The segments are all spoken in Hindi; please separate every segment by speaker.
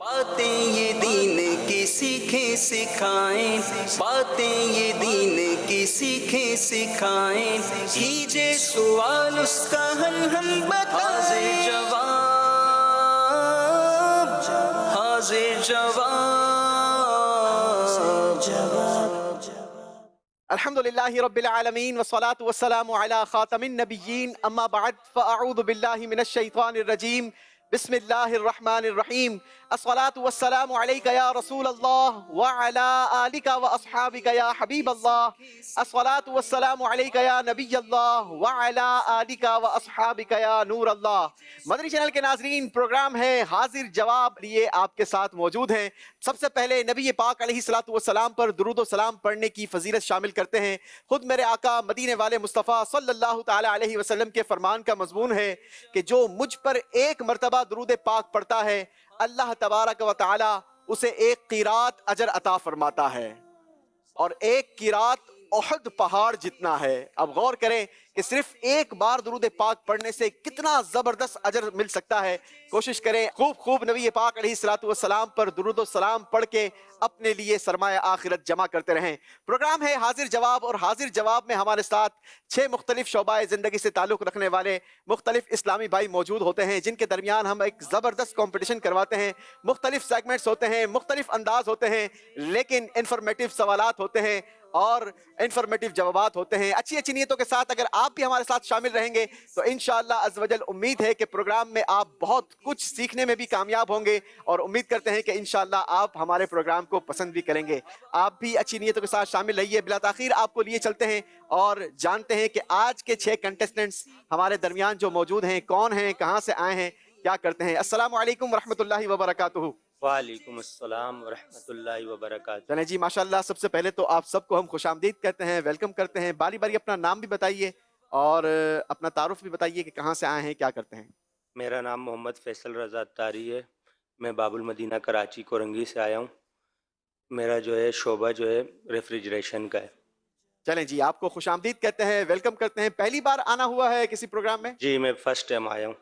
Speaker 1: बातें ये दीन की सीखें सिखाएं, बातें ये दीन की सीखें सिखाएं, कीजिए सवाल उसका हल हम बताएं, हाजिर जवाब।
Speaker 2: अल्हम्दुलिल्लाहि रब्बिल आलमीन वस्सलातु वस्सलामु अला खातमिन नबिय्यीन अम्मा बअद फ़अऊज़ु बिल्लाहि मिनश शैतानिर रजीम बिस्मिल्लाहिर रहमानिर रहीम अस्सलातु वस्सलामु अलैका या रसूल अल्लाह व अला आलिका व अस्हाबिका या हबीब अल्लाह अस्सलातु वस्सलामु अलैका या नबी अल्लाह व अला आलिका व अस्हाबिका या नूर अल्लाह। मदनी चैनल के नाज़रीन, प्रोग्राम है हाजिर जवाब लिए आपके साथ मौजूद हैं। सबसे पहले नबी पाक अलैहिस्सलातु वस्सलाम पर दुरूद व सलाम पढ़ने की फजीलत शामिल करते हैं। खुद मेरे आका मदीने वाले मुस्तफ़ा सल्लल्लाहु ताला अलैहि वसल्लम के फरमान का मजमून है कि जो मुझ पर एक मरतबा दुरूद पाक पढ़ता है, अल्लाह तबारक व तआला उसे एक क़िरात अजर अता फरमाता है और एक क़िरात उहद पहाड़ जितना है। अब गौर करें कि सिर्फ एक बार दुरूद पाक पढ़ने से कितना जबरदस्त अजर मिल सकता है। कोशिश करें खूब खूब नबी पाक अलैहिस्सलातु वस्सलाम पर दुरूद सलाम पढ़ के अपने लिए सरमाया आखिरत जमा करते रहें। प्रोग्राम है हाजिर जवाब और हाजिर जवाब में हमारे साथ 6 मुख्तलिफ शोबाए ज़िंदगी से ताल्लुक़ रखने वाले मुख्तलिफ इस्लामी भाई मौजूद होते हैं, जिनके दरमियान हम एक ज़बरदस्त कॉम्पिटिशन करवाते हैं। मुख्तलिफ सेगमेंट्स होते हैं, मुख्तलिफ अंदाज होते हैं, लेकिन इंफॉर्मेटिव सवालात होते हैं और इंफॉर्मेटिव जवाबात होते हैं। अच्छी अच्छी नीयतों के साथ अगर आप भी हमारे साथ शामिल रहेंगे तो इंशाअल्लाह अज़्ज़ वजल उम्मीद है कि प्रोग्राम में आप बहुत कुछ सीखने में भी कामयाब होंगे और उम्मीद करते हैं कि इंशाअल्लाह आप हमारे प्रोग्राम को पसंद भी करेंगे। आप भी अच्छी नीयतों के साथ शामिल रहिए। बिला ताखीर आपको लिए चलते हैं और जानते हैं कि आज के 6 कंटेस्टेंट्स हमारे दरमियान जो मौजूद हैं कौन हैं, कहाँ से आए हैं, क्या करते हैं। अस्सलामु अलैकुम रहमतुल्लाहि व बरकातुहू।
Speaker 3: वालेकुम अस्सलाम वरहमतुल्लाहि वबरकातुहू।
Speaker 2: चलें जी, माशाल्लाह। सबसे पहले तो आप सबको हम खुशामदीद कहते हैं, वेलकम करते हैं। बारी बारी अपना नाम भी बताइए और अपना तारुफ भी बताइए कि कहाँ से आए हैं, क्या करते हैं।
Speaker 3: मेरा नाम मोहम्मद फैसल रज़ा तारी है। मैं बाबुल मदीना कराची कोरंगी से आया हूँ। मेरा जो है शोबा जो है रेफ्रिजरेशन का है।
Speaker 2: चलें जी, आपको खुशामदीद कहते हैं, वेलकम करते हैं। पहली बार आना हुआ है किसी प्रोग्राम में?
Speaker 3: जी, मैं फ़र्स्ट टाइम आया हूँ।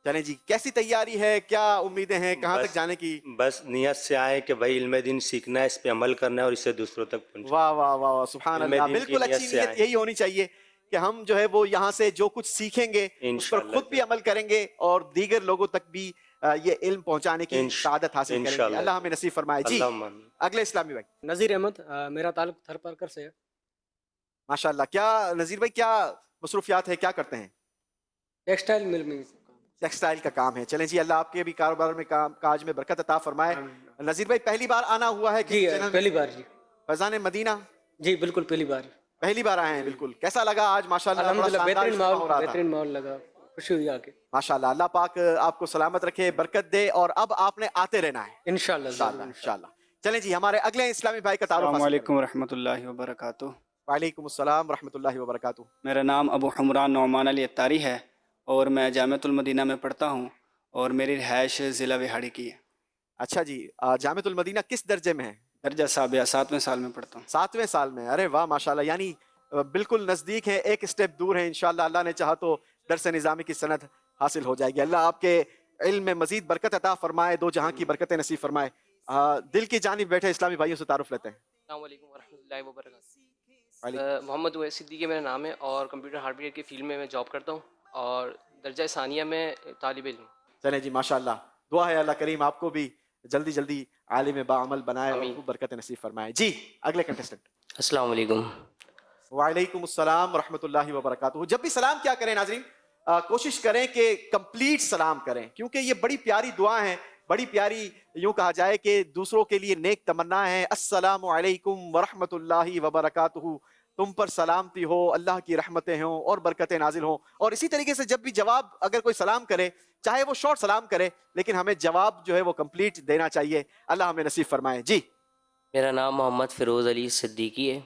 Speaker 2: चलें जी, कैसी तैयारी है, क्या उम्मीदें हैं, कहाँ तक जाने की?
Speaker 3: बस नियत से आए कि भाई इल्म दीन सीखना है, इस पे अमल करना है और इसे दूसरों तक पहुँचाना।
Speaker 2: वाह वाह वाह वाह, सुभान अल्लाह। बिल्कुल अच्छी नीयत यही होनी चाहिए कि हम जो है वो यहाँ से जो कुछ सीखेंगे उस पर खुद भी अमल करेंगे और दीगर लोगों तक भी ये इल्म पहुंचाने की शहादत हासिल करेंगे। अल्लाह हमें नसीब फरमाए जी। अगले इस्लामी भाई।
Speaker 4: नज़ीर अहमद, मेरा ताल्लुक थरपारकर से है।
Speaker 2: माशाल्लाह। क्या नज़ीर भाई, क्या मसरूफियात है, क्या करते हैं?
Speaker 4: टेक्सटाइल मिल में
Speaker 2: टेक्सटाइल का काम है। चलें जी, अल्लाह आपके भी कारोबार में काज में बरकत अता फरमाए। नज़ीर भाई, पहली बार आना हुआ है
Speaker 4: जी? पहली बार जी।
Speaker 2: फैज़ान मदीना
Speaker 4: जी बिल्कुल पहली बार
Speaker 2: आए हैं। बिल्कुल, कैसा लगा आज? माशाल्लाह
Speaker 4: अल्हम्दुलिल्लाह, बेहतरीन माहौल लगा, खुशी हुई आके।
Speaker 2: माशाल्लाह। अल्लाह पाक आपको सलामत रखे, बरकत दे और अब आपने आते रहना है
Speaker 4: इंशाअल्लाह
Speaker 2: इंशाअल्लाह। चलें जी, हमारे अगले इस्लामी भाई का तारुफ।
Speaker 5: अस्सलामु अलैकुम रहमतुल्लाहि व बरकातुहू।
Speaker 2: वालेकुम अस्सलाम रहमतुल्लाहि व बरकातुहू।
Speaker 5: मेरा नाम अबू हमरान नौमान अली अत्तारी है और मैं जामिअतुल मदीना में पढ़ता हूँ और मेरी रिहाइश ज़िला विहाड़ी की है।
Speaker 2: अच्छा जी, जामिअतुल मदीना किस दर्जे में है?
Speaker 5: दर्जा साबिया 7वें साल में पढ़ता हूँ।
Speaker 2: 7वें साल में। अरे वाह माशाल्लाह, यानी बिल्कुल नज़दीक है, एक स्टेप दूर है। इंशाअल्लाह अल्लाह ने चाहा तो दरस निज़ामी की सनद हासिल हो जाएगी। अल्लाह आपके इल्म में मजीद बरकत अता फरमाए, दो जहाँ की बरकतें नसीब फरमाए। दिल की जानिब बैठे इस्लामी भाइयों से तारुफ लेते हैं।
Speaker 6: मोहम्मद उवैस सिद्दीकी मेरा नाम है और कंप्यूटर हार्डवेयर की फील्ड में मैं जॉब करता हूँ और दर्जा सानिया में तालिब इल्म।
Speaker 2: चलें जी, माशाल्लाह। दुआ है अल्लाह करीम आपको भी जल्दी जल्दी आलिम बाअमल बनाए और खूब बरकत नसीब फरमाए जी। अगले कंटेस्टेंट।
Speaker 7: अस्सलाम वालेकुम।
Speaker 2: वालेकुम अस्सलाम रहमतुल्लाहि व बरकातुहू। जब भी सलाम क्या करें नाज़रीन, कोशिश करें कि कंप्लीट सलाम करें, क्योंकि ये बड़ी प्यारी दुआ है, बड़ी प्यारी, यूं कहा जाए कि दूसरों के लिए नेक तमन्ना है। अस्सलामु अलैकुम व रहमतुल्लाहि व बरकातुहू, तुम पर सलामती हो, अल्लाह की रहमतें हों और बरकतें नाजिल हों। और इसी तरीके से जब भी जवाब अगर कोई सलाम करे, चाहे वो शॉर्ट सलाम करे, लेकिन हमें जवाब जो है वो कंप्लीट देना चाहिए। अल्लाह हमें नसीब फरमाए जी।
Speaker 7: मेरा नाम मोहम्मद फ़िरोज़ अली सिद्दीकी है।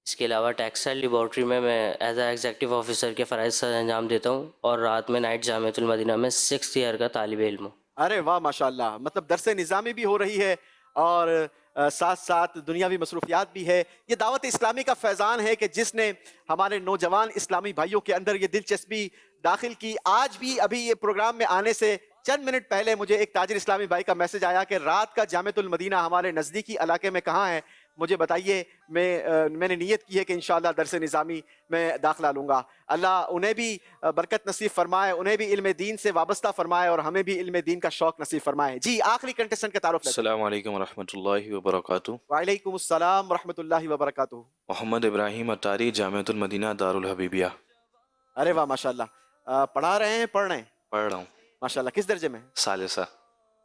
Speaker 7: इसके अलावा टेक्सटाइल लेबॉर्ट्री में मैं एज आ एग्जेक्टिव ऑफिसर के फ़राइज़ सर अंजाम देता हूँ और रात में नाइट जामिअतुल मदीना में 6th ईयर का तालिब इल्म हूँ।
Speaker 2: अरे वाह माशाल्लाह, मतलब दरसे निज़ामी भी हो रही है और साथ साथ दुनियावी मसरूफियात भी है। ये दावत इस्लामी का फैज़ान है कि जिसने हमारे नौजवान इस्लामी भाइयों के अंदर ये दिलचस्पी दाखिल की। आज भी अभी ये प्रोग्राम में आने से चंद मिनट पहले मुझे एक ताजिर इस्लामी भाई का मैसेज आया कि रात का जामिअतुल मदीना हमारे नज़दीकी इलाके में कहाँ है, मुझे बताइए। मैंने नीयत की है कि इंशाअल्लाह दरस निज़ामी में दाखिला लूँगा। अल्लाह उन्हें भी बरकत नसीब फरमाए, उन्हें भी इल्म दीन से वाबस्ता फरमाए और हमें भी इल्म दीन का शौक नसीब फरमाए। जी, आखिरी कंटेस्टेंट का तारुफ।
Speaker 8: अस्सलाम वालेकुम वरहमतुल्लाहि वबरकातुहू।
Speaker 2: वालेकुम अस्सलाम वरहमतुल्लाहि वबरकातुहू।
Speaker 8: मोहम्मद इब्राहिम अतारी, जामिअतुल मदीना दारुल हबीबिया।
Speaker 2: अरे वाह, माशाल्लाह। पढ़ा रहे हैं, पढ़ रहे हैं?
Speaker 8: पढ़ रहा हूँ।
Speaker 2: माशाल्लाह। किस दर्जे में?
Speaker 8: सालिसा।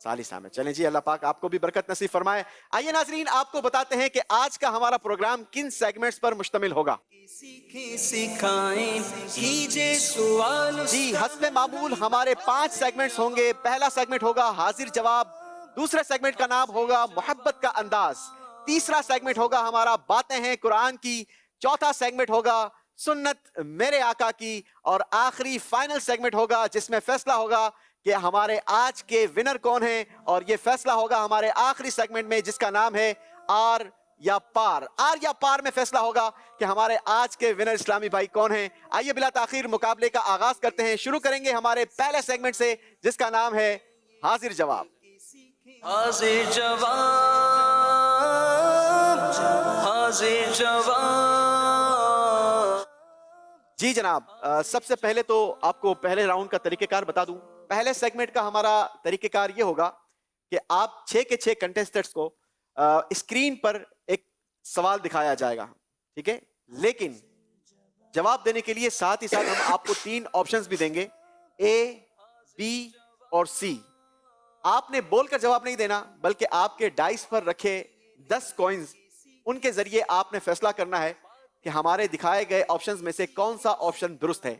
Speaker 2: सालिसा में। चलें जी, अल्लाह पाक आपको भी बरकत नसीब फरमाए। आइए नाजरीन, आपको बताते हैं कि आज का हमारा प्रोग्राम किन सेगमेंट्स पर मुश्तमिल होगा।
Speaker 1: सीखें सिखाएं कीजिए सवाल।
Speaker 2: जी, हस्बे मामूल हमारे 5 सेगमेंट्स होंगे। पहला सेगमेंट होगा हाजिर जवाब, दूसरे सेगमेंट का नाम होगा मोहब्बत का अंदाज, तीसरा सेगमेंट होगा हमारा बातें हैं कुरान की, चौथा सेगमेंट होगा सुन्नत मेरे आका की, और आखिरी फाइनल सेगमेंट होगा जिसमें फैसला होगा कि हमारे आज के विनर कौन हैं। और ये फैसला होगा हमारे आखिरी सेगमेंट में जिसका नाम है आर या पार। आर या पार में फैसला होगा कि हमारे आज के विनर इस्लामी भाई कौन हैं। आइए बिला ताखीर मुकाबले का आगाज करते हैं। शुरू करेंगे हमारे पहले सेगमेंट से जिसका नाम है हाजिर जवाब।
Speaker 1: हाजिर जवाब, हाजिर जवाब।
Speaker 2: जी जनाब, सबसे पहले तो आपको पहले राउंड का तरीकेकार बता दूं। पहले सेगमेंट का हमारा तरीकेकार ये होगा कि आप 6 के 6 कंटेस्टेंट्स को स्क्रीन पर एक सवाल दिखाया जाएगा, ठीक है। लेकिन जवाब देने के लिए साथ ही साथ हम आपको 3 ऑप्शंस भी देंगे, ए, बी और सी। आपने बोलकर जवाब नहीं देना, बल्कि आपके डाइस पर रखे 10 कॉइन्स, उनके जरिए आपने फैसला करना है कि हमारे दिखाए गए ऑप्शंस में से कौन सा ऑप्शन दुरुस्त है।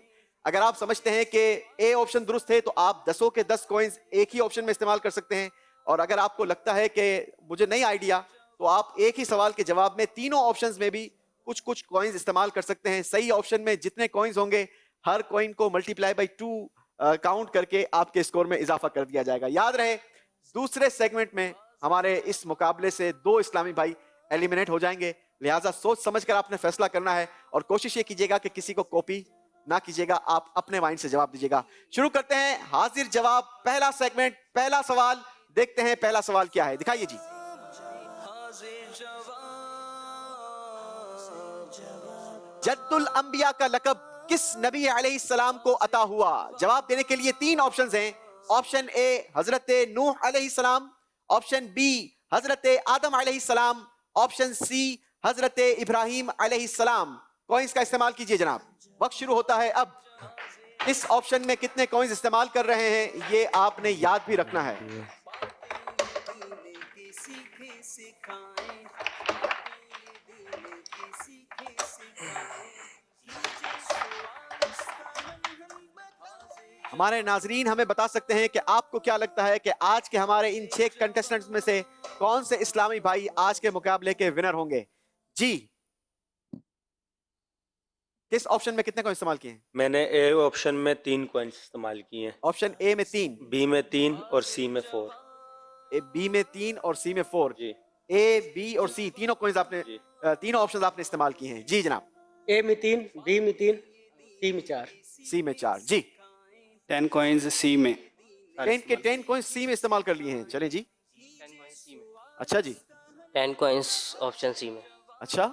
Speaker 2: अगर आप समझते हैं कि ए ऑप्शन दुरुस्त है तो आप 10 के 10 कॉइन्स एक ही ऑप्शन में इस्तेमाल कर सकते हैं, और अगर आपको लगता है कि मुझे नहीं आइडिया तो आप एक ही सवाल के जवाब में तीनों ऑप्शंस में भी कुछ कुछ कॉइन्स इस्तेमाल कर सकते हैं। सही ऑप्शन में जितने कॉइन्स होंगे हर कॉइन को मल्टीप्लाई बाई 2 काउंट करके आपके स्कोर में इजाफा कर दिया जाएगा। याद रहे, दूसरे सेगमेंट में हमारे इस मुकाबले से 2 इस्लामी भाई एलिमिनेट हो जाएंगे, लिहाजा सोच समझ कर आपने फैसला करना है और कोशिश ये कीजिएगा कि किसी को कॉपी ना कीजिएगा, आप अपने माइंड से जवाब दीजिएगा। शुरू करते हैं हाजिर जवाब, पहला सेगमेंट, पहला सवाल। देखते हैं पहला सवाल क्या है, दिखाइए जी। जद्दुल अंबिया का लक़ब किस नबी अलैहिस्सलाम को अता हुआ? जवाब देने के लिए 3 ऑप्शंस हैं। ऑप्शन ए हजरत नूह अलैहिस्सलाम, ऑप्शन बी हजरत आदम अलैहिस्सलाम, ऑप्शन सी हजरत इब्राहिम अलैहिस्सलाम। कॉइंस का इस्तेमाल कीजिए जनाब, वक्त शुरू होता है अब। इस ऑप्शन में कितने कॉइंस इस्तेमाल कर रहे हैं ये आपने याद भी रखना है। हमारे नाजरीन हमें बता सकते हैं कि आपको क्या लगता है कि आज के हमारे इन 6 कंटेस्टेंट्स में से कौन से इस्लामी भाई आज के मुकाबले के विनर होंगे। जी, किस ऑप्शन में कितने को इस्तेमाल किए हैं?
Speaker 3: मैंने ए ऑप्शन में 3 कॉइन्स इस्तेमाल किए हैं।
Speaker 2: ऑप्शन ए में 3,
Speaker 3: बी में 3 और सी में 4।
Speaker 2: बी में 3 और सी में 4।
Speaker 3: जी,
Speaker 2: ए, बी और सी तीनों कॉइंस आपने, तीनों ऑप्शंस आपने इस्तेमाल किए हैं। जी जनाब।
Speaker 4: ए में 3, बी में 3, सी में 4।
Speaker 2: सी में 4। जी,
Speaker 5: 10 कॉइन्स सी में।
Speaker 2: 10 के 10 कॉइंस सी में इस्तेमाल कर लिए हैं। चलें जी। अच्छा जी,
Speaker 7: 10 कॉइन्स ऑप्शन सी में।
Speaker 2: अच्छा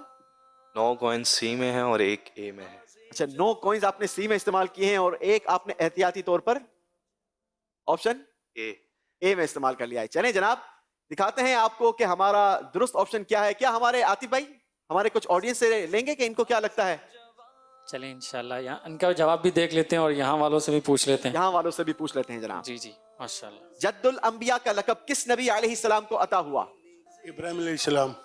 Speaker 8: 9 कॉइन सी में है और 1 ए में है।
Speaker 2: अच्छा, 9 कॉइंस आपने सी में इस्तेमाल किए हैं और 1 आपने एहतियाती तौर पर ऑप्शन ए में इस्तेमाल कर लिया है। चलें जनाब, दिखाते हैं आपको कि हमारा दुरुस्त ऑप्शन क्या है। क्या हमारे आतिफ भाई हमारे कुछ ऑडियंस से लेंगे कि इनको क्या लगता है?
Speaker 9: चलें इंशाल्लाह, यहाँ इनका जवाब भी देख लेते हैं और यहाँ वालों से भी पूछ लेते हैं।
Speaker 2: यहाँ वालों से भी पूछ लेते हैं जनाब।
Speaker 9: जी जी, माशाल्लाह।
Speaker 2: जद्दुल अंबिया का लक़ब किस नबी अलैहिस्सलाम को अता हुआ?
Speaker 10: इब्राहिम अलैहिस्सलाम।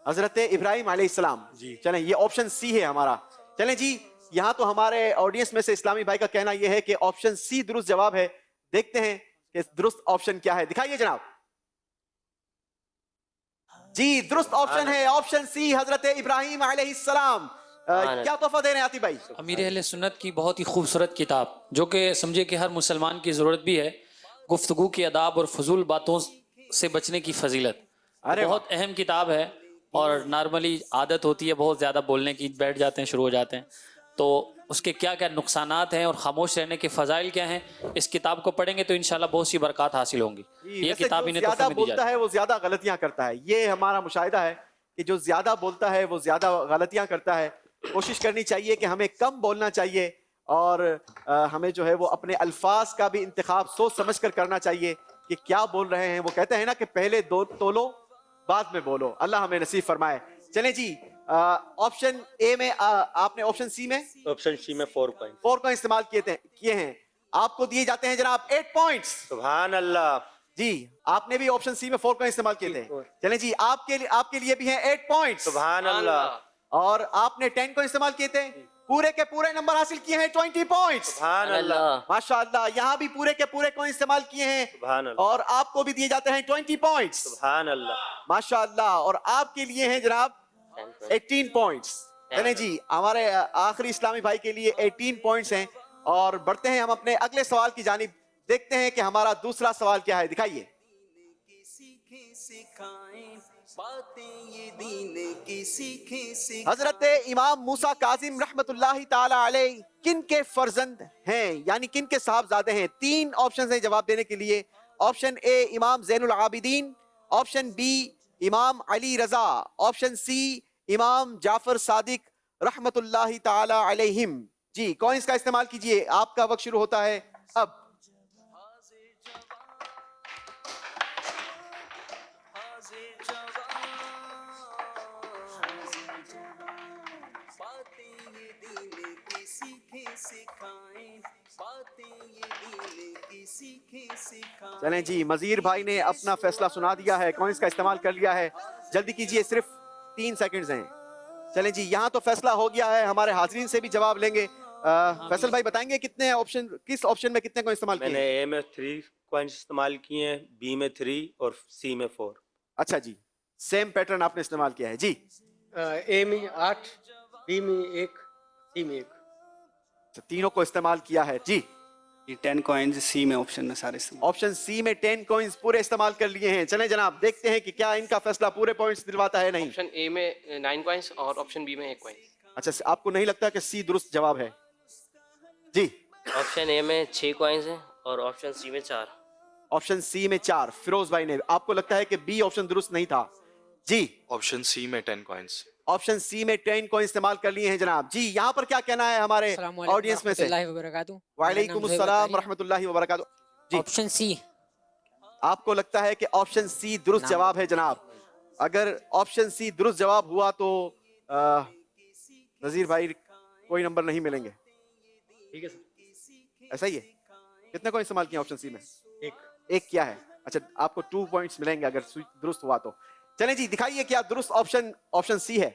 Speaker 2: हजरत इब्राहिम अलैहिस्सलाम।
Speaker 10: जी।
Speaker 2: चलें, ये ऑप्शन सी है हमारा। चलें जी, यहाँ तो हमारे ऑडियंस में से इस्लामी भाई का कहना यह है कि ऑप्शन सी दुरुस्त जवाब है। देखते हैं कि दुरुस्त ऑप्शन क्या है, दिखाइए जनाब। जी, दुरुस्त ऑप्शन है ऑप्शन सी, हजरत इब्राहिम अलैहिस्सलाम। क्या तोहफा दे रहे हैं आतिफ भाई?
Speaker 9: अमीर अहले सुन्नत की बहुत ही खूबसूरत किताब, जो कि समझे कि हर मुसलमान की ज़रूरत भी है। गुफ्तगू की अदाब और फजूल बातों से बचने की फजीलत।
Speaker 2: अरे
Speaker 9: बहुत अहम किताब है और नॉर्मली आदत होती है बहुत ज़्यादा बोलने की, बैठ जाते हैं, शुरू हो जाते हैं। तो उसके क्या क्या नुकसानात हैं और खामोश रहने के फ़ज़ाइल क्या हैं, इस किताब को पढ़ेंगे तो इंशाल्लाह बहुत सी बरक़ात हासिल होंगी। ये
Speaker 2: वैसे
Speaker 9: किताब
Speaker 2: जो
Speaker 9: इन्हें
Speaker 2: ज्यादा
Speaker 9: तोहफ़े में दी
Speaker 2: बोलता
Speaker 9: जाती
Speaker 2: है वो ज्यादा गलतियां करता है, ये हमारा मुशाहिदा है कि जो ज्यादा बोलता है वो ज्यादा गलतियां करता है। कोशिश करनी चाहिए कि हमें कम बोलना चाहिए और हमें जो है वो अपने अल्फाज का भी इंतखाब सोच समझ कर करना चाहिए कि क्या बोल रहे हैं। वो कहते हैं ना कि पहले दो तोलो बाद में बोलो। अल्लाह हमें नसीब फरमाए। चलें जी, ऑप्शन ए में आपने ऑप्शन सी में
Speaker 3: ऑप्शन सी में 4 पॉइंट।
Speaker 2: 4 का इस्तेमाल किए हैं। आपको दिए जाते हैं जनाब 8 पॉइंट्स।
Speaker 3: सुभान अल्लाह।
Speaker 2: जी, आपने भी ऑप्शन सी में 4 का इस्तेमाल किए थे। चलें जी, आपके लिए भी हैं 8 पॉइंट्स।
Speaker 3: सुभान अल्लाह।
Speaker 2: और आपने 10 को इस्तेमाल किए थे, पूरे के पूरे नंबर हासिल किए हैं 20 पॉइंट्स।
Speaker 3: सुभान अल्लाह।
Speaker 2: माशाअल्लाह, यहाँ भी पूरे के पूरे को इस्तेमाल किए हैं
Speaker 3: सुभान अल्लाह।
Speaker 2: और आपको भी दिए जाते हैं 20 पॉइंट्स।
Speaker 3: सुभान अल्लाह।
Speaker 2: माशाअल्लाह। और आपके लिए हैं जनाब 18 पॉइंट्स। चलें जी, हमारे आखिरी इस्लामी भाई के लिए 18 पॉइंट्स हैं। और बढ़ते हैं हम अपने अगले सवाल की जानिब। देखते हैं कि हमारा दूसरा सवाल क्या है, दिखाइए। हजरत इमाम मूसा काजिम रहमतुल्लाहि ताला अलैह किन के फर्जंद हैं, यानी किन के साहबजादे हैं? 3 ऑप्शन हैं जवाब देने के लिए। ऑप्शन ए इमाम ज़ैनुल आबिदीन, ऑप्शन बी इमाम अली रजा, ऑप्शन सी इमाम जाफर सादिक रहमतुल्लाहि ताला अलैहिम। जी, कॉइंस का इस्तेमाल कीजिए, आपका वक्त शुरू होता है अब। चलें जी, मजीर भाई ने अपना फैसला सुना दिया है, कॉइंस का इस्तेमाल कर लिया है। जल्दी कीजिए, सिर्फ 3 सेकंड्स हैं। चलें जी, यहाँ तो फैसला हो गया है। हमारे हाजरीन से भी जवाब लेंगे। फैसल भाई बताएंगे कितने ऑप्शन, किस ऑप्शन में कितने को इस्तेमाल किए?
Speaker 3: मैंने ए में 3 कॉइंस इस्तेमाल किए हैं, बी में 3 और सी में 4।
Speaker 2: अच्छा जी, सेम पैटर्न आपने इस्तेमाल किया है जी।
Speaker 4: ए में 8, बी में 1, सी में 1।
Speaker 2: तीनों को इस्तेमाल किया है जी।
Speaker 5: 10 कॉइन्स सी में ऑप्शन में सारे इस्तेमाल।
Speaker 2: ऑप्शन सी में 10 कॉइंस पूरे इस्तेमाल कर लिए हैं। चलें जनाब, देखते हैं कि क्या इनका फैसला पूरे पॉइंट्स दिलवाता है नहीं।
Speaker 6: ऑप्शन ए में 9 कॉइंस और ऑप्शन बी में 1 कॉइन।
Speaker 2: अच्छा, आपको नहीं लगता कि सी दुरुस्त जवाब है? जी,
Speaker 7: ऑप्शन ए में 6 कॉइन्स हैं और ऑप्शन सी में 4।
Speaker 2: ऑप्शन सी में 4 फिरोज भाई ने। आपको लगता है कि बी ऑप्शन दुरुस्त नहीं था? जी,
Speaker 8: ऑप्शन सी में 10 कॉइन्स।
Speaker 2: ऑप्शन सी में 10 को इस्तेमाल कर लिए हैं जनाब। जी, यहाँ पर क्या कहना है हमारे ऑडियंस में से? वालेकुम अस्सलाम रहमतुल्लाहि व बरकातहू। जी,
Speaker 11: ऑप्शन सी।
Speaker 2: आपको लगता है कि ऑप्शन सी दुरुस्त जवाब है जनाब? अगर ऑप्शन सी दुरुस्त जवाब हुआ तो नजीर भाई कोई नंबर नहीं मिलेंगे।
Speaker 4: ठीक है सर।
Speaker 2: ऐसा ही है? कितने को इस्तेमाल किया ऑप्शन सी में?
Speaker 4: 1
Speaker 2: किया है। अच्छा, आपको 2 पॉइंट्स मिलेंगे अगर दुरुस्त हुआ तो। चलें जी, दिखाइए क्या दुरुस्त ऑप्शन सी है?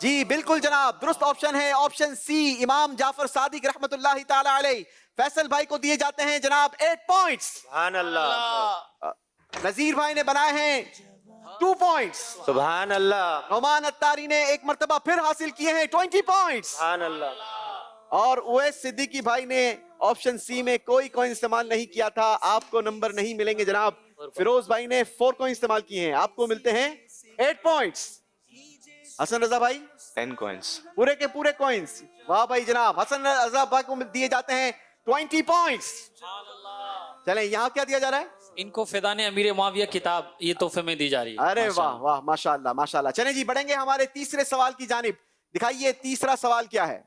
Speaker 2: जी बिल्कुल जनाब, दुरुस्त ऑप्शन है ऑप्शन सी, इमाम जाफर सादिक रहमतुल्लाहि ताला अलैह। फैसल भाई को दिए जाते हैं जनाब 8 पॉइंट्स।
Speaker 3: सुभान अल्लाह।
Speaker 2: नजीर भाई ने बनाए हैं 2 पॉइंट्स।
Speaker 3: सुभान अल्लाह।
Speaker 2: नौमान अत्तारी ने एक मर्तबा फिर हासिल किए हैं 20 पॉइंट्स।
Speaker 3: सुभान अल्लाह।
Speaker 2: और उवैस सिद्दीकी भाई ने ऑप्शन सी में कोई कॉइन इस्तेमाल नहीं किया था, आपको नंबर नहीं मिलेंगे जनाब। फिरोज भाई ने 4 कॉइन इस्तेमाल किए हैं, आपको मिलते हैं 8 पॉइंट्स। हसन रजा भाई
Speaker 8: 10 कॉइन्स।
Speaker 2: पूरे के पूरे कॉइन्स। वाह भाई जनाब, हसन रजा भाई को दिए जाते हैं 20 पॉइंट्स। चलें, यहाँ क्या दिया जा रहा है?
Speaker 9: इनको फिदाने अमीर मुआविया किताब ये तोहफे में दी जा रही है।
Speaker 2: अरे वाह वाह, माशाल्लाह माशाल्लाह। चलें जी, बढ़ेंगे हमारे तीसरे सवाल की जानिब। दिखाइए तीसरा सवाल क्या है।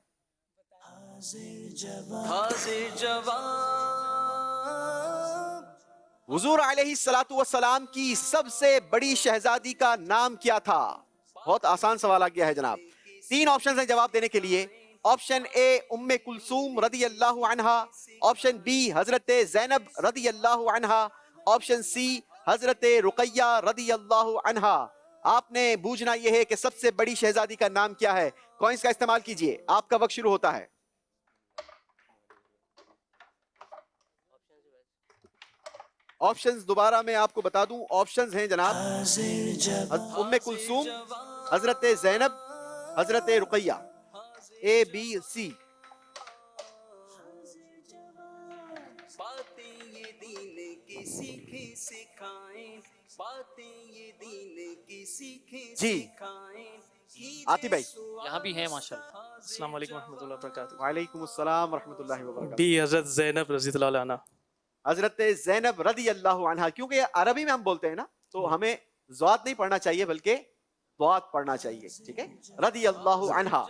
Speaker 2: हुजूर अलैहिस्सलातु वस्सलाम की सबसे बड़ी शहजादी का नाम क्या था? बहुत आसान सवाल आ गया है जनाब। 3 ऑप्शन हैं जवाब देने के लिए। ऑप्शन ए उम्मे कुलसूम रदी अल्लाहु अन्हा, ऑप्शन बी हजरत ज़ैनब रदी अल्लाहु अन्हा, ऑप्शन सी हजरत रुकैया रदी अल्लाहु अन्हा। आपने बूझना यह है कि सबसे बड़ी शहजादी का नाम क्या है। कॉइंस का इस्तेमाल कीजिए, आपका वक्त शुरू होता है। ऑप्शंस दोबारा मैं आपको बता दूं, ऑप्शंस हैं जनाब उम्मे Kulsoom, Hazrat Zainab, Hazrat Ruqaiya. A B C. जी, आतिफ भाई।
Speaker 9: यहाँ भी हैं माशाल्लाह।
Speaker 11: अस्सलाम वालेकुम रहमतुल्लाहि व बरकातुहू।
Speaker 2: वालेकुम अस्सलाम रहमतुल्लाहि व बरकातुहू।
Speaker 11: बी हज़रत ज़ैनब रज़ियल्लाहु अन्हा।
Speaker 2: हजरत ज़ैनब रदी अल्लाह अन्हा, क्योंकि अरबी में हम बोलते हैं ना तो हमें ज़ात नहीं पढ़ना चाहिए बल्कि द्वात पढ़ना चाहिए, ठीक है। रदी अल्लाह अन्हा,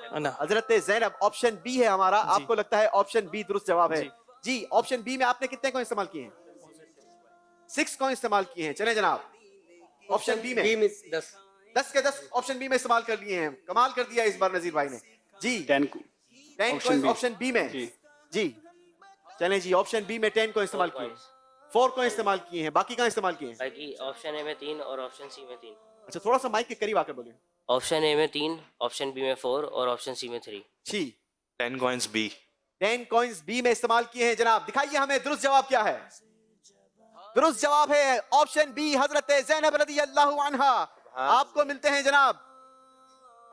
Speaker 2: हजरत ज़ैनब। ऑप्शन बी है हमारा। आपको लगता है ऑप्शन बी दुरुस्त जवाब है? जी, ऑप्शन बी में आपने कितने कॉइन इस्तेमाल किए हैं? 6 कॉइन इस्तेमाल किए हैं। चले जनाब, ऑप्शन बी में 10 के 10 ऑप्शन बी में इस्तेमाल कर लिए हैं। कमाल कर दिया इस बार नजीर भाई ने। जी
Speaker 5: 10
Speaker 2: कॉइन ऑप्शन बी में। जी चलें जी, ऑप्शन बी में 10 को इस्तेमाल किए, 4 को इस्तेमाल किए हैं। बाकी कहाँ इस्तेमाल किए हैं?
Speaker 7: बाकी ऑप्शन ए में 3 और ऑप्शन सी में 3।
Speaker 2: अच्छा, थोड़ा सा माइक के करीब आकर बोलिए।
Speaker 7: ऑप्शन ए में 3, ऑप्शन बी में 4 और ऑप्शन सी में 3।
Speaker 2: जी
Speaker 8: 10 कॉइन्स बी।
Speaker 2: 10 कॉइन्स बी में इस्तेमाल किए हैं जनाब। दिखाइए हमें दुरुस्त जवाब क्या है। दुरुस्त जवाब है ऑप्शन बी, हजरत ज़ैनब रदी अल्लाह अन्हा। आपको मिलते हैं जनाब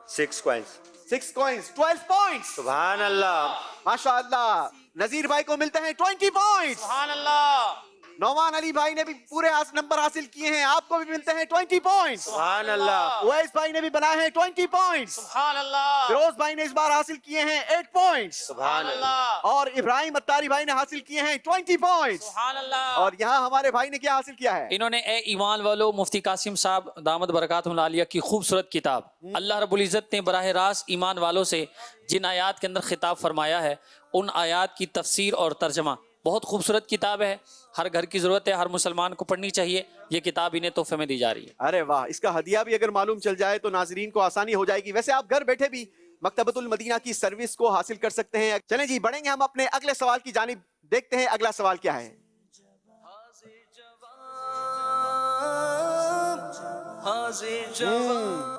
Speaker 3: 6 कॉइन्स।
Speaker 2: 6 coins, 12 points.
Speaker 3: सुभान अल्लाह,
Speaker 2: माशाअल्लाह। नजीर भाई को मिलते हैं 20 पॉइंट्स।
Speaker 9: सुभान अल्लाह।
Speaker 2: नौमान अली भाई ने भी पूरे नंबर हासिल किए हैं, आपको भी मिलते हैं 20 पॉइंट्स।
Speaker 3: सुभान अल्लाह।
Speaker 2: उवैस भाई ने भी बनाए हैं 20 पॉइंट्स।
Speaker 9: सुभान अल्लाह।
Speaker 2: फिरोज भाई ने इस बार हासिल किए हैं 8 पॉइंट्स।
Speaker 3: सुभान अल्लाह।
Speaker 2: और इब्राहिम अत्तारी भाई ने हासिल किए हैं 20 पॉइंट्स।
Speaker 9: सुभान अल्लाह।
Speaker 2: और यहाँ हमारे भाई ने क्या हासिल किया है?
Speaker 9: इन्होंने ए ईमान वालों मुफ्ती कासिम साहब दामद बरकातुहुल आलिया की खूबसूरत किताब, अल्लाह रब्बुल इज़्ज़त ने बराह रास्त ईमान वालों से जिन आयात के अंदर खिताब फरमाया है, उन आयात की तफसीर और तर्जमा। बहुत खूबसूरत किताब है, हर घर की ज़रूरत है, हर मुसलमान को पढ़नी चाहिए। ये किताब इन्हें तोहफे में दी जा रही है।
Speaker 2: अरे वाह, इसका हदिया भी अगर मालूम चल जाए तो नाजरीन को आसानी हो जाएगी। वैसे आप घर बैठे भी मकतबतुल मदीना की सर्विस को हासिल कर सकते हैं। चलें जी, बढ़ेंगे हम अपने अगले सवाल की जानिब। देखते हैं अगला सवाल क्या है।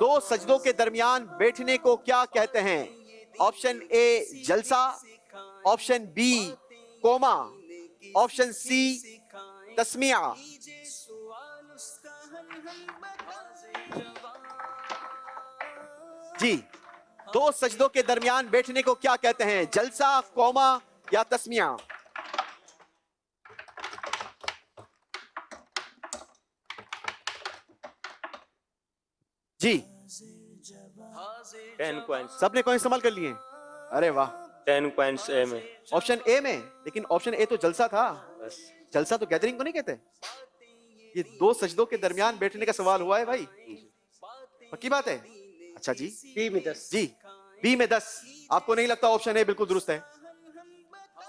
Speaker 2: दो सजदों के दरमियान बैठने को क्या कहते हैं? ऑप्शन ए जलसा, ऑप्शन बी कोमा, ऑप्शन सी तस्मिया। जी, दो सजदों के दरमियान बैठने को क्या कहते हैं? जलसा, कोमा या तस्मिया? जी
Speaker 3: 10 कॉइन्स।
Speaker 2: सबने कॉइन इस्तेमाल कर लिए? अरे वाह।
Speaker 3: 10 कॉइन्स ए में।
Speaker 2: ऑप्शन ए में, लेकिन ऑप्शन ए तो जलसा था।
Speaker 3: बस।
Speaker 2: जलसा तो गैदरिंग को नहीं कहते। ये दो सजदों के दरमियान बैठने का सवाल हुआ है भाई, पक्की बात है? अच्छा जी,
Speaker 4: बी में 10।
Speaker 2: जी बी में 10। आपको नहीं लगता ऑप्शन ए बिल्कुल दुरुस्त है?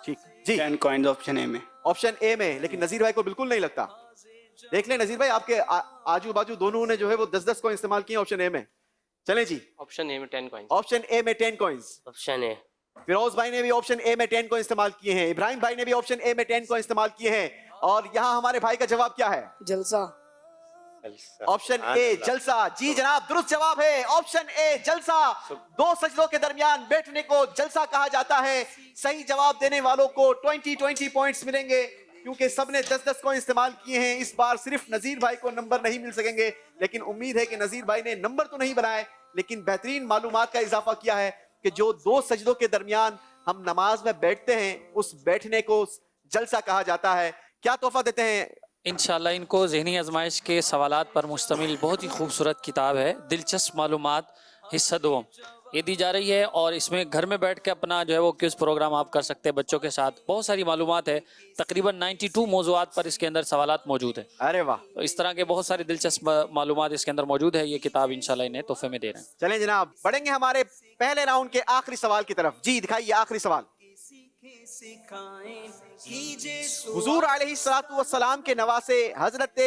Speaker 2: ठीक जी,
Speaker 5: 10 कॉइन्स ऑप्शन ए में।
Speaker 2: ऑप्शन ए में, लेकिन नजीर भाई को बिल्कुल नहीं लगता। देख लें नजीर भाई, आपके आजू बाजू दोनों ने जो है वो 10-10 कॉइन इस्तेमाल किए ऑप्शन ए में। चलें जी,
Speaker 6: ऑप्शन ए में 10 कॉइन्स।
Speaker 2: ऑप्शन ए में 10 कॉइन्स।
Speaker 7: Option A.
Speaker 2: फिरोज भाई ने भी ऑप्शन ए में 10 को इस्तेमाल किए हैं। इब्राहिम भाई ने भी ऑप्शन ए में 10 को इस्तेमाल किए हैं। और यहाँ हमारे भाई का जवाब क्या है?
Speaker 4: जलसा।
Speaker 2: ऑप्शन ए जलसा। जी जनाब, दुरुस्त जवाब है ऑप्शन ए जलसा। दो सजदों के दरमियान बैठने को जलसा कहा जाता है। सही जवाब देने वालों को 20 पॉइंट्स मिलेंगे, क्योंकि सबने 10-10 को इस्तेमाल किए हैं। इस बार सिर्फ नजीर भाई को नंबर नहीं मिल सकेंगे, लेकिन उम्मीद है कि नजीर भाई ने नंबर तो नहीं बनाए, लेकिन बेहतरीन मालूमात का इजाफा किया है कि जो दो सजदों के दरमियान हम नमाज में बैठते हैं, उस बैठने को जलसा कहा जाता है। क्या तोहफा देते हैं?
Speaker 9: इंशाल्लाह इनको ज़हनी आजमाइश के सवालात पर मुश्तमिल बहुत ही खूबसूरत किताब है, दिलचस्प मालूमात हिस्सा 2 ये दी जा रही है। और इसमें घर में बैठ के अपना जो है वो क्विज़ प्रोग्राम आप कर सकते हैं बच्चों के साथ। बहुत सारी मालूमात है, तकरीबन 92 मौज़ूआत पर इसके अंदर सवालात मौजूद है।
Speaker 2: अरे वाह,
Speaker 9: तो इस तरह के बहुत सारी दिलचस्प मालूमात इसके अंदर मौजूद है। ये किताब इंशाल्लाह इन्हें तोहफे में दे रहे हैं।
Speaker 2: चलें जनाब, बढ़ेंगे हमारे पहले राउंड के आखिरी सवाल की तरफ। जी दिखाइए आखिरी सवाल। हुजूर अलैहिस्सलातु वस्सलाम के नवासे हजरत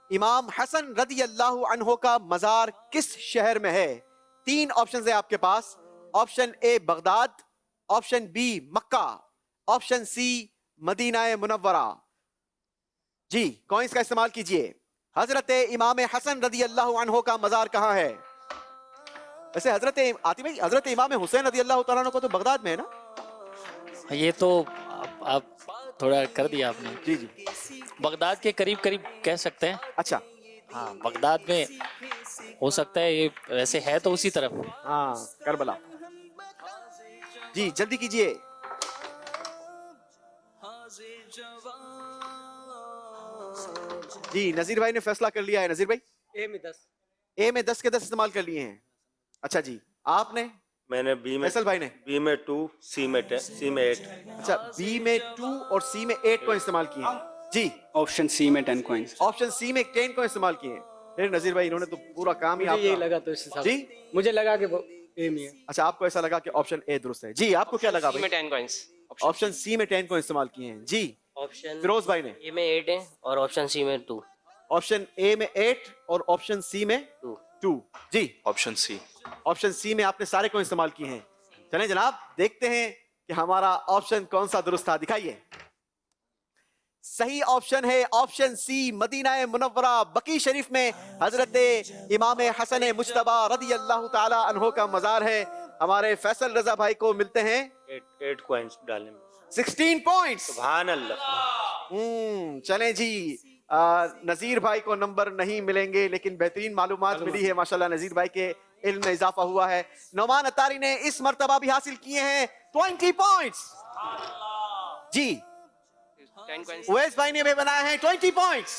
Speaker 2: इमाम हसन रदी अल्लाह अन्हो का मजार किस शहर में है? 3 ऑप्शन है आपके पास। Option A Baghdad, option B Mecca, option C Medina Munawwara. जी कॉइंस का इस्तेमाल कीजिए। हजरत इमाम हसन रदी अल्लाह अन्हो का मजार कहाँ है? वैसे हजरत आती भाई, हजरत इमाम हुसैन रदी अल्लाह तआला अन्हु को तो बगदाद में है ना?
Speaker 9: ये तो आप थोड़ा कर दिया आपने।
Speaker 2: जी जी,
Speaker 9: बगदाद के करीब करीब कह सकते हैं।
Speaker 2: अच्छा
Speaker 9: हाँ, बगदाद में हो सकता है, ये वैसे है तो उसी तरफ।
Speaker 2: हाँ, करबला। जी जल्दी कीजिए। जी नजीर भाई ने फैसला कर लिया है। नजीर भाई
Speaker 4: ए में 10।
Speaker 2: ए में 10 के 10 इस्तेमाल कर लिए हैं। अच्छा जी, आपने?
Speaker 3: मैंने बी में
Speaker 2: फैसल भाई ने?
Speaker 3: बी में 2, सी में 8।
Speaker 2: अच्छा, बी में 2 और सी में 8 को इस्तेमाल किए हैं जी।
Speaker 5: ऑप्शन सी में 10 कॉइन्स।
Speaker 2: ऑप्शन सी में 10 को इस्तेमाल किए हैं। फिर नजीर भाई इन्होंने तो पूरा काम ही
Speaker 4: मुझे यही
Speaker 2: आपका
Speaker 4: लगा तो इस हिसाब
Speaker 2: जी।
Speaker 4: से मुझे लगा कि वो ए में है।
Speaker 2: अच्छा, आपको ऐसा लगा कि ऑप्शन ए दुरुस्त है जी। आपको क्या लगा
Speaker 6: सी में
Speaker 2: भाई?
Speaker 6: 10 कॉइन्स।
Speaker 2: ऑप्शन सी में 10 को इस्तेमाल किए हैं जी।
Speaker 7: ऑप्शन
Speaker 2: फिरोज भाई ने?
Speaker 7: ए में 8 है और ऑप्शन सी में 2।
Speaker 2: ऑप्शन ए में 8 और ऑप्शन सी में 2 जी।
Speaker 8: Option C.
Speaker 2: ऑप्शन सी में आपने सारे को इस्तेमाल किए हैं। चलें जनाब, देखते हैं कि हमारा ऑप्शन कौन सा दुरुस्त था। दिखाइए। सही ऑप्शन है ऑप्शन सी, मदीना मुनव्वरा बकी शरीफ में हजरत इमाम हसन मुज्तबा रदी अल्लाह ताला अन्हो का मजार है। हमारे फैसल रजा भाई को मिलते हैं
Speaker 3: 8 कॉइन्स डालने में।
Speaker 2: 16 पॉइंट्स।
Speaker 3: सुभान अल्लाह।
Speaker 2: चलें जी, नजीर भाई को नंबर नहीं मिलेंगे, लेकिन बेहतरीन मालूमात मिली है माशाल्लाह। नजीर भाई के इल्म में इजाफा हुआ है। नौमान अत्तारी ने इस मर्तबा भी हासिल किए हैं 20 पॉइंट्स जी।
Speaker 6: 10 कॉइन्स।
Speaker 2: उवैस भाई ने भी बनाए हैं 20 पॉइंट्स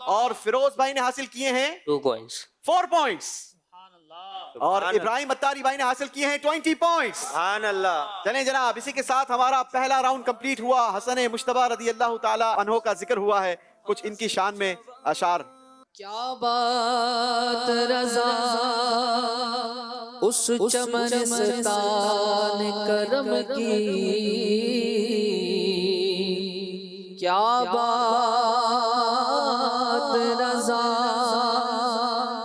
Speaker 2: और फिरोज भाई ने हासिल किए हैं
Speaker 7: 2 कॉइन्स।
Speaker 2: 4 पॉइंट्स और इब्राहिम अत्तारी भाई ने हासिल किए हैं 20 पॉइंट्स।
Speaker 3: सुभान अल्लाह।
Speaker 2: चलें जनाब, इसी के साथ हमारा पहला राउंड कंप्लीट हुआ। हसन मुज्तबा रदी अल्लाह ताला अन्हो का जिक्र हुआ है। कुछ इनकी शान में अशार।
Speaker 12: क्या बात रज़ा उस चमन सतान करम की, क्या बात रज़ा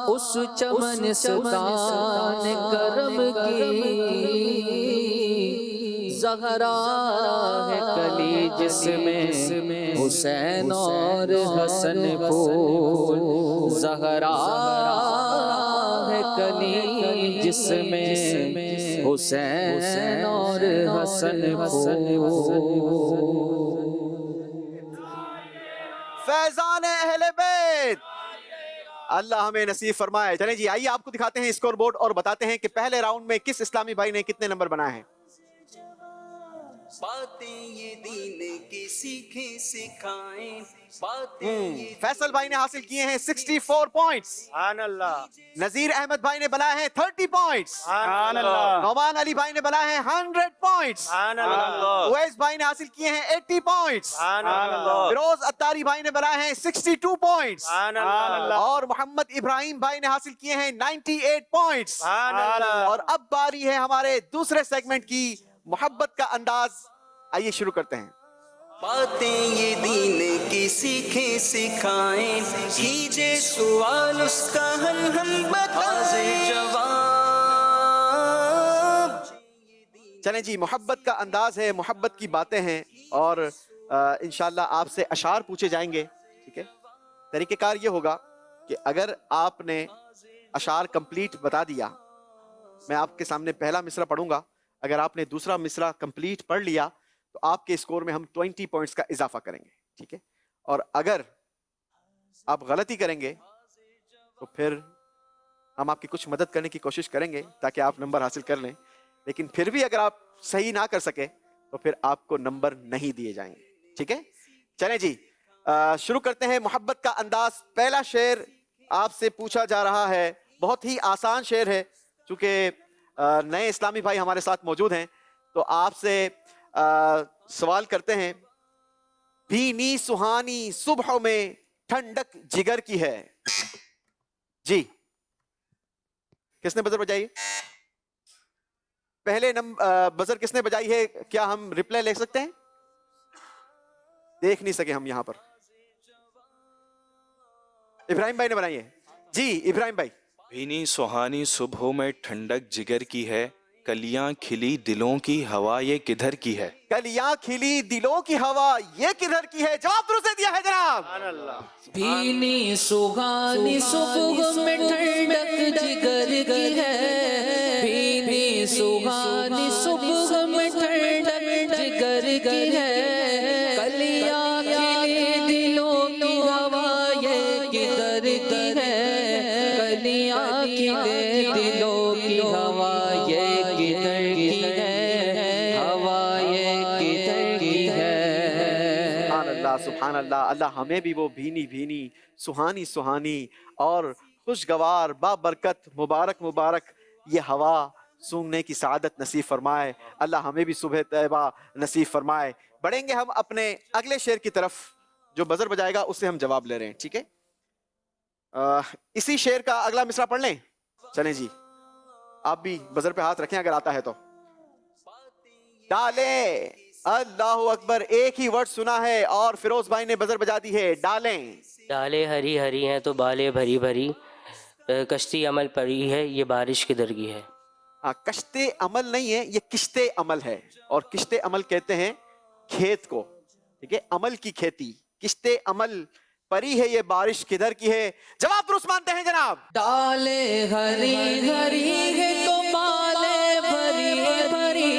Speaker 12: उस चमन सतान करम की, ज़हरा है कली जिसमें हुसैन और हसन फूल, ज़हरा है कली जिसमें हुसैन और हसन फूल।
Speaker 2: फैजान अहले बैत, अल्लाह हमें नसीब फरमाए। चलें जी, आइए आपको दिखाते हैं स्कोर बोर्ड और बताते हैं कि पहले राउंड में किस इस्लामी भाई ने कितने नंबर बनाए हैं।
Speaker 1: बातें ये दीन की सीखें सिखाएं, बातें ये
Speaker 2: फैसल भाई ने हासिल किए हैं 64 पॉइंट्स।
Speaker 3: सुभान अल्लाह।
Speaker 2: नजीर अहमद भाई ने बनाए हैं 30 पॉइंट्स।
Speaker 3: सुभान अल्लाह।
Speaker 2: नौमान अली भाई ने बनाए हैं 100 पॉइंट्स।
Speaker 3: सुभान अल्लाह।
Speaker 2: उवैस भाई ने हासिल किए हैं 80 पॉइंट्स।
Speaker 3: सुभान अल्लाह।
Speaker 2: फिरोज अत्तारी भाई ने बनाए हैं 62 पॉइंट्स।
Speaker 3: सुभान अल्लाह।
Speaker 2: और मोहम्मद इब्राहिम भाई ने हासिल किए हैं 98 पॉइंट्स।
Speaker 3: सुभान अल्लाह।
Speaker 2: और अब बारी है हमारे दूसरे सेगमेंट की, मोहब्बत का अंदाज। आइए शुरू करते हैं।
Speaker 1: बातें ये दीन की सीखें सिखाएं, कीजिए सवाल उसका हल हम बताएं जवाब।
Speaker 2: चलें जी, मोहब्बत का अंदाज है, मोहब्बत की बातें हैं और इंशाल्लाह आपसे अशार पूछे जाएंगे। ठीक है, तरीक़ेकार ये होगा कि अगर आपने अशार कंप्लीट बता दिया, मैं आपके सामने पहला मिसरा पढ़ूंगा, अगर आपने दूसरा मिसरा कंप्लीट पढ़ लिया तो आपके स्कोर में हम 20 पॉइंट्स का इजाफा करेंगे। ठीक है, और अगर आप गलती करेंगे तो फिर हम आपकी कुछ मदद करने की कोशिश करेंगे ताकि आप नंबर हासिल कर लें, लेकिन फिर भी अगर आप सही ना कर सके तो फिर आपको नंबर नहीं दिए जाएंगे। ठीक है, चलें जी, शुरू करते हैं मोहब्बत का अंदाज। पहला शेर आपसे पूछा जा रहा है, बहुत ही आसान शेर है, चूंकि नए इस्लामी भाई हमारे साथ मौजूद हैं तो आपसे सवाल करते हैं। भीनी सुहानी सुबह में ठंडक जिगर की है जी। किसने बजर बजाई? पहले बजर किसने बजाई है? क्या हम रिप्लाई ले सकते हैं? देख नहीं सके हम यहां पर। इब्राहिम भाई ने बनाई है जी। इब्राहिम भाई।
Speaker 8: भीनी सुहानी सुबह में ठंडक जिगर की है, कलियां खिली दिलों की हवा ये किधर की है।
Speaker 2: कलियां खिली दिलों की हवा ये किधर की है? जवाब दुरुस्त दिया है जनाब।
Speaker 12: भीनी सुहानी सुबह में ठंडक जिगर की है, भीनी सुहानी सुबह में ठंडक जिगर की है, कलियां खिली दिलों की हवा ये किधर की है, कलियां खिले दिलों की हवा ये किधर की है, हवा ये किधर की है।
Speaker 2: सुभान अल्लाह, सुभान अल्लाह। अल्लाह हमें भी वो भीनी भीनी सुहानी सुहानी और खुशगवार बाबरकत मुबारक मुबारक ये हवा सूंघने की सआदत नसीब फरमाए। अल्लाह हमें भी सुबह तैयबा नसीब फरमाए। बढ़ेंगे हम अपने अगले शेर की तरफ, जो बजर बजाएगा उससे हम जवाब ले रहे हैं, ठीक है। इसी शेर का अगला मिसरा पढ़ लें। चलें जी, आप भी बजर पे हाथ रखें अगर आता है तो। डालें, अल्लाह अकबर, एक ही वर्ड सुना है और फिरोज भाई ने बजर बजा दी है। डालें।
Speaker 7: डाले हरी हरी हैं तो बाले भरी भरी, कश्ती अमल पड़ी है ये बारिश किधर की है।
Speaker 2: हाँ, कश्ते अमल नहीं है, ये किश्ते अमल है। और किश्ते अमल कहते हैं खेत को, ठीक है, अमल की खेती। किश्ते अमल परी है ये बारिश किधर की है। जवाब दुरुस्त मानते हैं जनाब।
Speaker 12: डाले हरी हरी है तो बाले भरी भरी,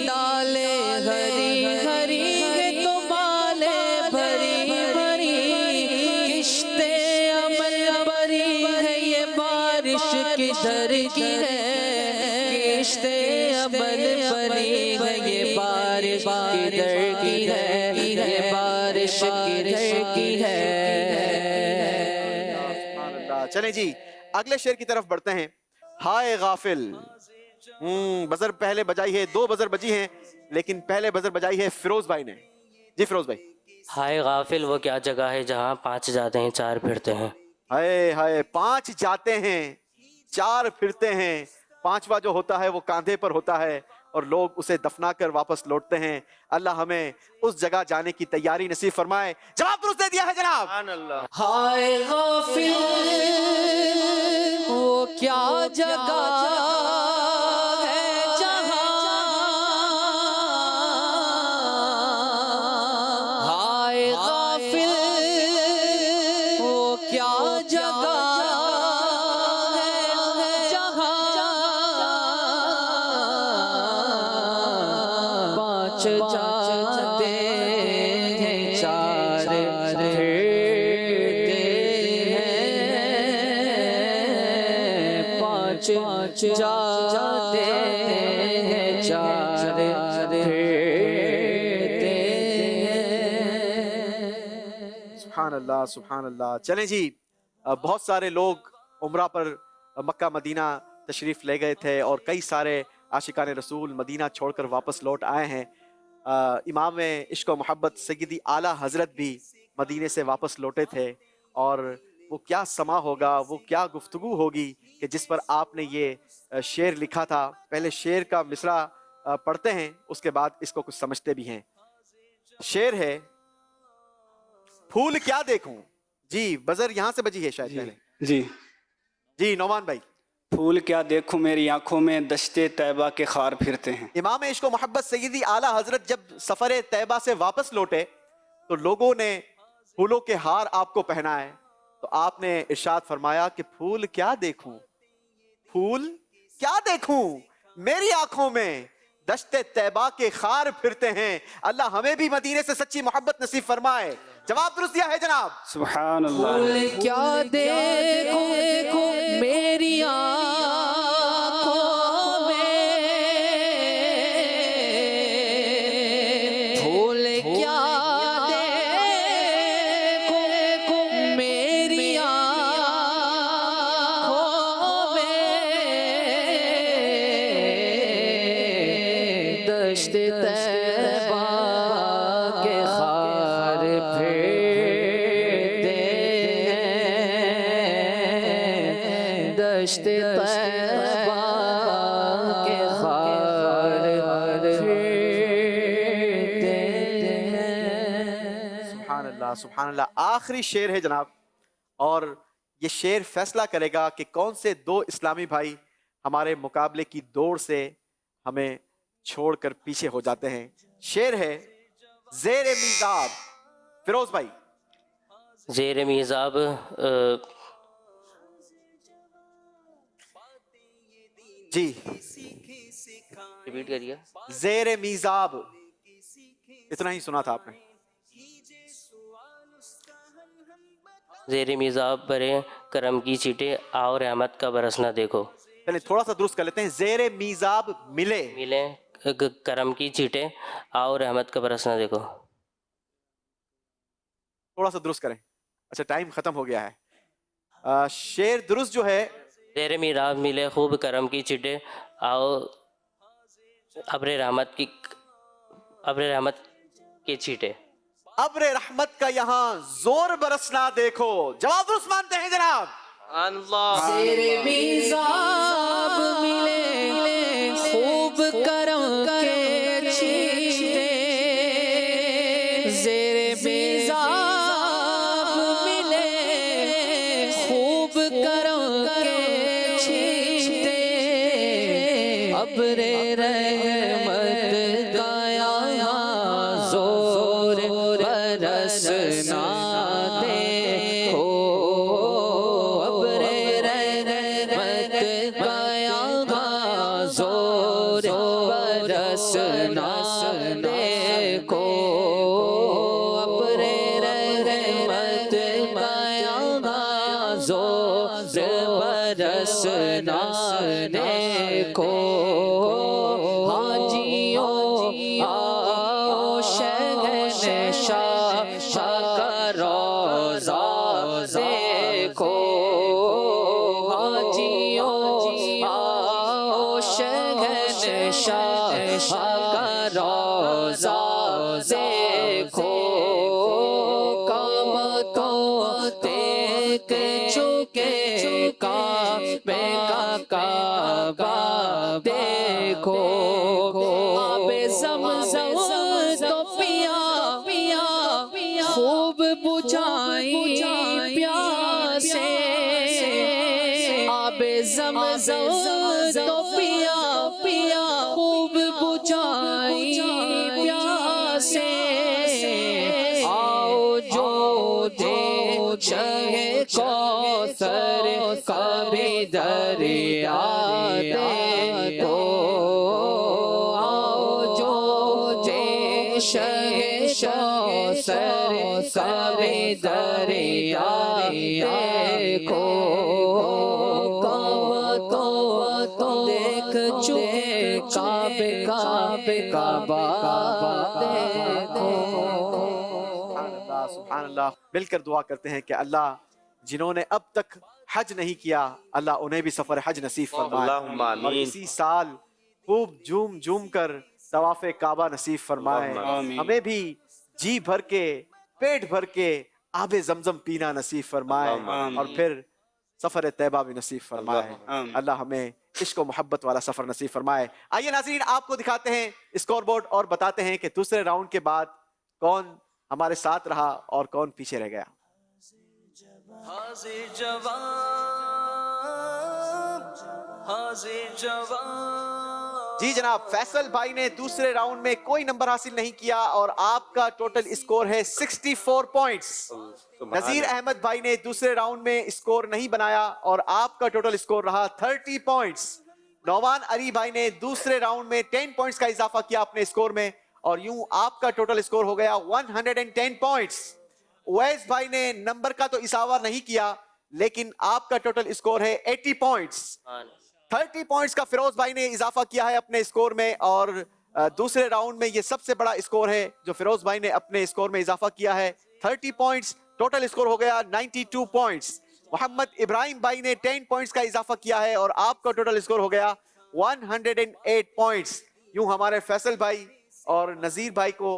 Speaker 12: डाले हरी हरी है तो बाले भरी भरी, किश्ते अमल परी है ये बारिश किधर की है, किश्ते अमल परी है ये बारिश किधर की है, ये बारिश किधर की है।
Speaker 2: चलें जी, अगले शेर की तरफ बढ़ते हैं। हाय गाफिल। बजर पहले बजाई है, 2 बजर बजी हैं, लेकिन पहले बजर बजाई है फिरोज भाई ने। जी फिरोज भाई।
Speaker 7: हाय गाफिल वो क्या जगह है जहाँ 5 जाते हैं 4 फिरते हैं।
Speaker 2: हाय हाय, 5 जाते हैं 4 फिरते हैं। 5वां जो होता है वो कांधे पर होता है और लोग उसे दफना कर वापस लौटते हैं। अल्लाह हमें उस जगह जाने की तैयारी नसीब फरमाए। जवाब दुरुस्त दे दिया है जनाब।
Speaker 12: हाय गाफिल वो क्या जगह है जहाँ, हाय गाफिल वो क्या जगह है जहाँ, 5 जाते हैं 4 फिरते हैं, 5 जाते हैं 4 फिरते हैं।
Speaker 2: सुभान अल्लाह सुभान अल्लाह। चलें जी, बहुत सारे लोग उम्रा पर मक्का मदीना तशरीफ़ ले गए थे और कई सारे आशिकान रसूल मदीना छोड़कर वापस लौट आए हैं। इमाम इश्क व मोहब्बत सैयदी आला हज़रत भी मदीने से वापस लौटे थे और वो क्या समा होगा, वो क्या गुफ्तगू होगी कि जिस पर आपने ये शेर लिखा था। पहले शेर का मिसरा पढ़ते हैं, उसके बाद इसको कुछ समझते भी हैं। शेर है, फूल क्या देखूं। जी, बजर यहाँ से बजी है शायद पहले। जी नौमान भाई।
Speaker 5: फूल क्या देखूं मेरी आंखों में, दश्ते तैबा के खार फिरते हैं।
Speaker 2: इमाम इश्क व मोहब्बत सैयदी आला हजरत जब सफर तैबा से वापस लौटे तो लोगों ने फूलों के हार आपको पहनाए, तो आपने इरशाद फरमाया कि फूल क्या देखूं, फूल क्या देखूं मेरी आंखों में, दश्ते तैबा के खार फिरते हैं। अल्लाह हमें भी मदीने से सच्ची मोहब्बत नसीब फरमाए। जवाब दुरुस्त दिया है जनाब।
Speaker 5: सुभान अल्लाह।
Speaker 12: फूल क्या देखूं मेरी आँखों में, फूल क्या देखूं मेरी आँखों में, दश्त तैबा के खार फिरते हैं, दश्त तैबा के खार फिरते हैं।
Speaker 2: सुभान अल्लाह सुभान अल्लाह। आखिरी शेर है जनाब, और ये शेर फैसला करेगा कि कौन से 2 इस्लामी भाई हमारे मुकाबले की दौड़ से हमें छोड़कर पीछे हो जाते हैं। शेर है, ज़ेर मीज़ाब। फिरोज भाई।
Speaker 7: ज़ेर मीज़ाब
Speaker 2: जी
Speaker 7: रिपीट करिए।
Speaker 2: ज़ेर मीज़ाब, इतना ही सुना था आपने।
Speaker 7: ज़ेर मीज़ाब भरे करम की चीटे, आओ रहमत का बरसना देखो।
Speaker 2: पहले थोड़ा सा दुरुस्त कर लेते हैं। ज़ेर मीज़ाब मिले
Speaker 7: मिले करम की चीटे, आओ रहमत का बरसना देखो।
Speaker 2: थोड़ा सा दुरुस्त करें। अच्छा, टाइम खत्म हो गया है। शेर दुरुस्त जो है,
Speaker 7: तेरे मीराब मिले खूब करम की चिटे, आओ अब्र रहमत के छींटे।
Speaker 2: अब्र रहमत का यहाँ जोर बरसना देखो। जवाब दुरुस्त मानते हैं जनाब।
Speaker 6: अल्लाह
Speaker 12: तेरे मीज़ाब मिले खूब करम के छींटे, ज़ेरे मीज़ाब मिले खूब करम के छींटे, अब्रे रहमत का यहाँ जोर बरसना देखो, अब्रे रहमत का यहाँ जोर बरसना देखो, अब्रे रहमत का यहाँ जोर बरसना देखो। हाजियों आओ शहंशाह का रोज़ा देखो, हाजियों आओ शहंशाह का रोज़ा देखो, कामतों देख चुके काबे का काबा देखो, आबे ज़मज़म तो पिया पिया खूब बुझाई प्यासे, आबे ज़मज़म तो पिया पिया खूब बुझाई प्यासे, आओ जो दे शहे कौसर का भी दरिया देखो, आओ जो दे शहे कौसर का भी दरिया देखो, तो देख चुके काबे काबा देखो।
Speaker 2: सुभान अल्लाह। मिलकर दुआ करते हैं कि अल्लाह जिन्होंने अब तक हज नहीं किया, अल्लाह उन्हें भी सफर हज नसीब फरमाए, और इसी साल खूब झूम झूम कर तवाफ़े काबा नसीब फरमाए, हमें भी जी भर के पेट भर के आबे ज़मज़म पीना नसीब फरमाए, और फिर सफर तैबा भी नसीब फरमाए। अल्लाह हमें इश्क व मोहब्बत वाला सफर नसीब फरमाए। आइए नाज़रीन, आपको दिखाते हैं स्कोर बोर्ड और बताते हैं कि दूसरे राउंड के बाद कौन हमारे साथ रहा और कौन पीछे रह गया।
Speaker 1: हाजिर जवाब, हाजिर जवाब।
Speaker 2: जी जनाब, फैसल भाई ने दूसरे राउंड में कोई नंबर हासिल नहीं किया और आपका टोटल स्कोर है 64 पॉइंट्स। नजीर अहमद भाई ने दूसरे राउंड में स्कोर नहीं बनाया और आपका टोटल स्कोर रहा 30 पॉइंट्स। नौमान अली भाई ने दूसरे राउंड में 10 पॉइंट्स का इजाफा किया अपने स्कोर में और यूं आपका टोटल स्कोर हो गया 110 पॉइंट्स। उवैस भाई ने नंबर का तो इजाफा नहीं किया लेकिन आपका टोटल स्कोर है 80 पॉइंट्स। 30 पॉइंट्स का फिरोज भाई ने इजाफा किया है अपने स्कोर में और दूसरे राउंड में ये सबसे बड़ा स्कोर है जो फिरोज भाई ने अपने स्कोर में इजाफा किया है 30 पॉइंट्स। टोटल स्कोर हो गया 92 पॉइंट्स। मोहम्मद इब्राहिम भाई ने 10 पॉइंट्स का इजाफा किया है और आपका टोटल स्कोर हो गया 108 पॉइंट्स। यूं हमारे फैसल भाई और नजीर भाई को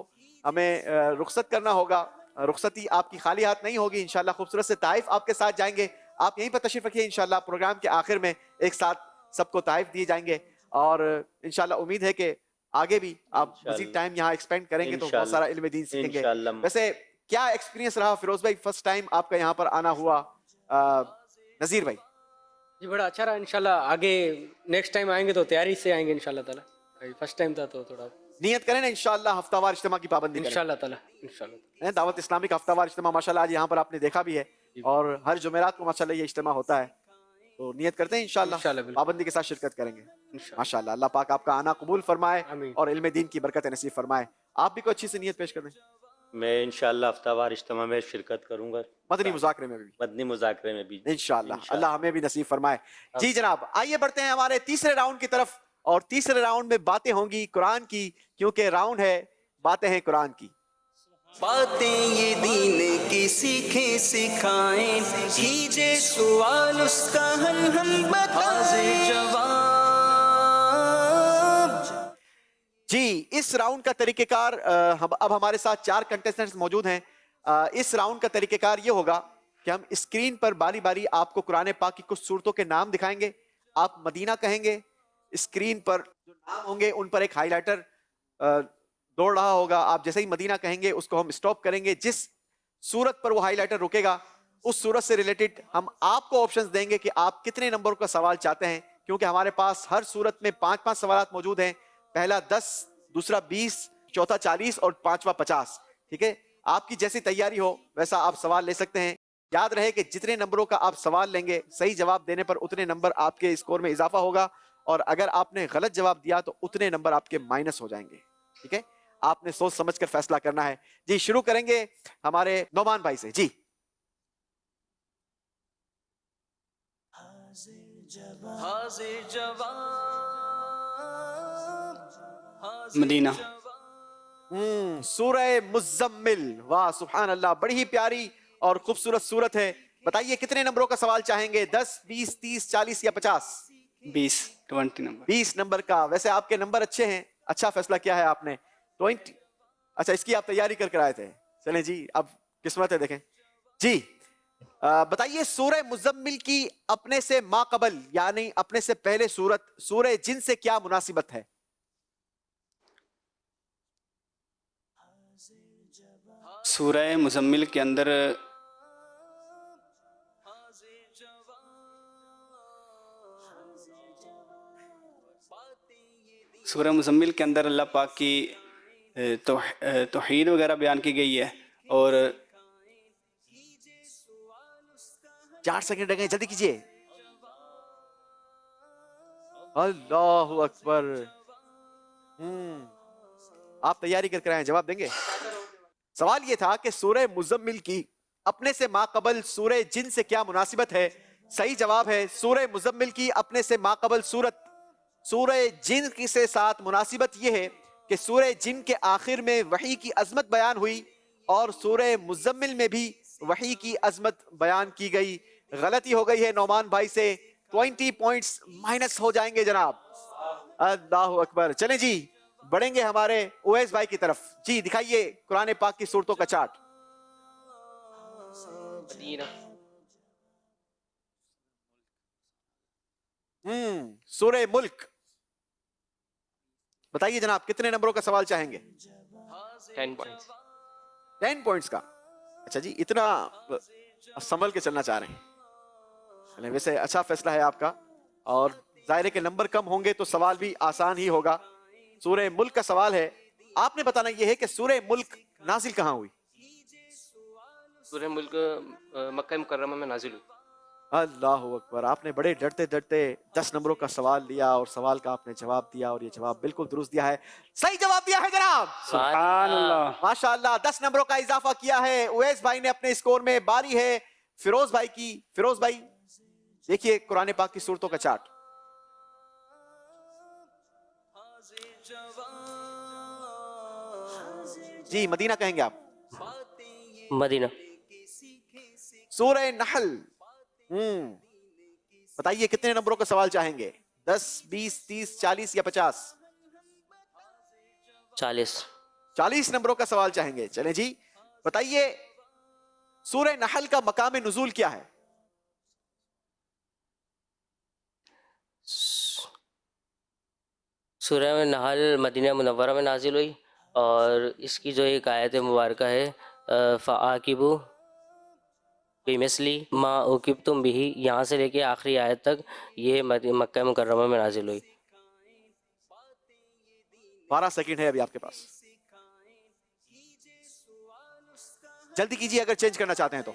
Speaker 2: हमें रुखसत करना होगा। रुखसती आपकी खाली हाथ नहीं होगी, इंशाल्लाह खूबसूरत से ताइफ आपके साथ जाएंगे। आप यहीं पर तशरीफ रखिए, इंशाल्लाह प्रोग्राम के आखिर में एक साथ सबको ताइफ दिए जाएंगे और इंशाल्लाह उम्मीद है कि आगे भी आप मजीद टाइम यहाँ एक्सपेंड करेंगे तो बहुत सारा इल्म दीन सीखेंगे। वैसे क्या एक्सपीरियंस रहा फिरोज भाई, फर्स्ट टाइम आपका यहाँ पर आना हुआ? नजीर भाई
Speaker 4: जी बड़ा अच्छा रहा। इंशाल्लाह आगे नेक्स्ट टाइम आएंगे तो तैयारी से आएंगे इंशाल्लाह ताला। फर्स्ट टाइम था तो थोड़ा
Speaker 2: नियत करें ना इंशाल्लाह हफ्तावार इज्तिमा की पाबंदी
Speaker 4: इंशाल्लाह ताला। इंशाल्लाह
Speaker 2: दावत इस्लामिक हफ्तावार इज्तिमा माशाल्लाह आज यहाँ पर आपने देखा भी है और हर जुमेरात को माशाल्लाह ये इज्तिमा होता है, तो नियत करते हैं इंशाल्लाह पाबंदी के साथ शिरकत करेंगे माशाल्लाह। अल्लाह पाक आपका आना कबूल फरमाए और इल्म दीन की बरकत नसीब फरमाए। आप भी कोई अच्छी सी नियत पेश कर दें।
Speaker 3: मैं इंशाल्लाह हफ्तावार इज्तिमा में शिरकत करूंगा,
Speaker 2: मदनी मुज़ाकरे में भी,
Speaker 3: मदनी मुज़ाकरे में भी
Speaker 2: इंशाल्लाह। अल्लाह हमें भी नसीब फरमाए। जी जनाब, आइए बढ़ते हैं हमारे तीसरे राउंड की तरफ और तीसरे राउंड में बातें होंगी कुरान की, क्योंकि राउंड है बातें हैं कुरान की।
Speaker 1: बातें ये दीन की सीखें सिखाएं, कीजिए सवाल उसका हल हम बताएं जवाब।
Speaker 2: जी, इस राउंड का तरीकेकार अब हमारे साथ 4 कंटेस्टेंट्स मौजूद हैं। इस राउंड का तरीकेकार ये होगा कि हम स्क्रीन पर बारी बारी आपको कुरान पाक की कुछ सूरतों के नाम दिखाएंगे, आप मदीना कहेंगे, स्क्रीन पर जो नाम होंगे उन पर एक हाईलाइटर दौड़ रहा होगा, आप जैसे ही मदीना कहेंगे उसको हम स्टॉप करेंगे, जिस सूरत पर वो हाईलाइटर रुकेगा उस सूरत से रिलेटेड हम आपको ऑप्शंस देंगे कि आप कितने नंबर का सवाल चाहते हैं, क्योंकि हमारे पास हर सूरत में 5-5 सवाल मौजूद हैं। पहला 10, दूसरा 20, चौथा 40 और पांचवा 50। ठीक है, आपकी जैसी तैयारी हो वैसा आप सवाल ले सकते हैं। याद रहे कि जितने नंबरों का आप सवाल लेंगे, सही जवाब देने पर उतने नंबर आपके स्कोर में इजाफा होगा, और अगर आपने गलत जवाब दिया तो उतने नंबर आपके माइनस हो जाएंगे। ठीक है, आपने सोच समझ कर फैसला करना है। जी, शुरू करेंगे हमारे नौमान भाई से। जी,
Speaker 1: हाजिर जवाब,
Speaker 5: मदीना।
Speaker 2: सूरह मुज़म्मिल। वाह सुभान अल्लाह, बड़ी ही प्यारी और खूबसूरत सूरत है। बताइए कितने नंबरों का सवाल चाहेंगे, 10, 20, 30, 40 या 50?
Speaker 5: 20 नंबर।
Speaker 2: 20 नंबर का। वैसे आपके नंबर अच्छे हैं, अच्छा फैसला किया है आपने। 20। अच्छा, इसकी आप तैयारी करके आए थे। चलें जी, अब किस्मत है, देखें जी। बताइए सूरह मुज़म्मिल की अपने से माक़बल यानी अपने से पहले सूरत सूरह जिन से क्या मुनासिबत है?
Speaker 5: सूरह मुज़म्मिल के अंदर अल्लाह पाक की तौहीद वगैरह बयान की गई है। और
Speaker 2: 4 सेकंड रह गए, जल्दी कीजिए। अल्लाहु अकबर। आप तैयारी करके आए, जवाब देंगे। सवाल ये था कि सूरह मुज़म्मिल की अपने से माक़बल सूरह जिन से क्या मुनासिबत है। सही जवाब है सूरह मुज़म्मिल की अपने से माक़बल सूरत सूरह जिन की से साथ मुनासिबत यह है कि सूरह जिन के आखिर में वही की अजमत बयान हुई और सूरह मुज़म्मिल में भी वही की अजमत बयान की गई। गलती हो गई है नौमान भाई से, 20 पॉइंट्स माइनस हो जाएंगे जनाब। अल्लाहु अकबर। चलें जी, बढ़ेंगे हमारे उवैस भाई की तरफ। जी, दिखाइए कुरान पाक की सूरतों का चार्ट।
Speaker 6: मदीना।
Speaker 2: सूरह मुल्क। बताइए जनाब कितने नंबरों का सवाल चाहेंगे?
Speaker 6: 10 पॉइंट्स।
Speaker 2: 10 पॉइंट्स का। अच्छा जी, इतना संभल के चलना चाह रहे हैं। चलें, वैसे अच्छा फैसला है आपका, और जाहिर के नंबर कम होंगे तो सवाल भी आसान ही होगा। सूरह मुल्क का सवाल है, आपने बताना यह है कि सूरह मुल्क नाजिल कहां हुई?
Speaker 6: सूरह मुल्क मक्का मुकर्रमा में नाजिल हुई।
Speaker 2: अल्लाहु अकबर। आपने बड़े डरते डरते 10 नंबरों का सवाल लिया और सवाल का आपने जवाब दिया, और ये जवाब बिल्कुल दुरुस्त दिया है। सही जवाब दिया है जनाब,
Speaker 5: सुभान अल्लाह,
Speaker 2: माशाअल्लाह। 10 नंबरों का इजाफा किया है उवैस भाई ने अपने स्कोर में। बारी है फिरोज भाई की। फिरोज भाई देखिए कुरान पाक की सूरतों का चार्ट। जी, मदीना कहेंगे आप?
Speaker 7: मदीना।
Speaker 2: सूरह नहल। बताइए कितने नंबरों का सवाल चाहेंगे, 10, 20, 30, 40 या 50?
Speaker 7: 40।
Speaker 2: 40 नंबरों का सवाल चाहेंगे। चलें जी, बताइए सूरह नहल का मकाम नुज़ूल क्या है?
Speaker 7: सूरह नहल मदीना मुनव्वरा में नाजिल हुई, और इसकी जो एक आयत मुबारक है, फ़आकिबू बेमिसली मा उकिबतुम बिही, यहाँ से लेके आखिरी आयत तक ये मक्का मुकर्रमा में नाजिल हुई।
Speaker 2: 12 सेकंड है अभी आपके पास, जल्दी कीजिए अगर चेंज करना चाहते हैं तो।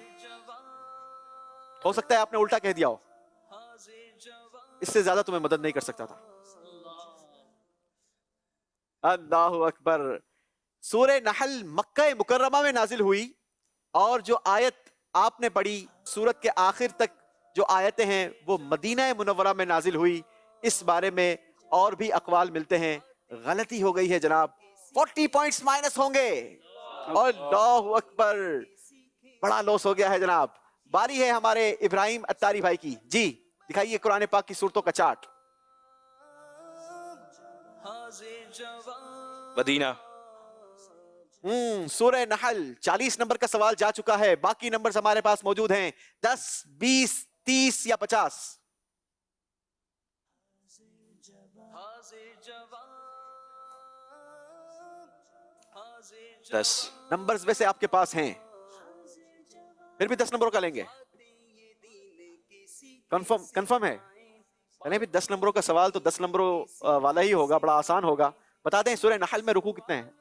Speaker 2: हो सकता है आपने उल्टा कह दिया हो, इससे ज्यादा तुम्हें मदद नहीं कर सकता था। अल्लाहु अकबर। सूरह नहल मक्का मुकर्रमा में नाजिल हुई, और जो आयत आपने पढ़ी सूरत के आखिर तक जो आयतें हैं वो मदीना मुनव्वरा में नाजिल हुई। इस बारे में और भी अकवाल मिलते हैं। गलती हो गई है जनाब, 40 पॉइंट्स माइनस होंगे। अल्लाहु अकबर, बड़ा लॉस हो गया है जनाब। बारी है हमारे इब्राहिम अत्तारी भाई की। जी दिखाइए कुरान पाक की सूरतों का चार्ट।
Speaker 8: मदीना।
Speaker 2: सूरह नहल 40 नंबर का सवाल जा चुका है। बाकी नंबर्स हमारे पास मौजूद हैं 10, 20, 30 या 50।
Speaker 8: दस
Speaker 2: नंबर्स वैसे आपके पास हैं, फिर भी 10 नंबरों का लेंगे। कंफर्म है? चलें भी 10 नंबरों का सवाल तो 10 नंबरों वाला ही होगा, बड़ा आसान होगा। बता दें सूरह नहल में रुकू कितने हैं?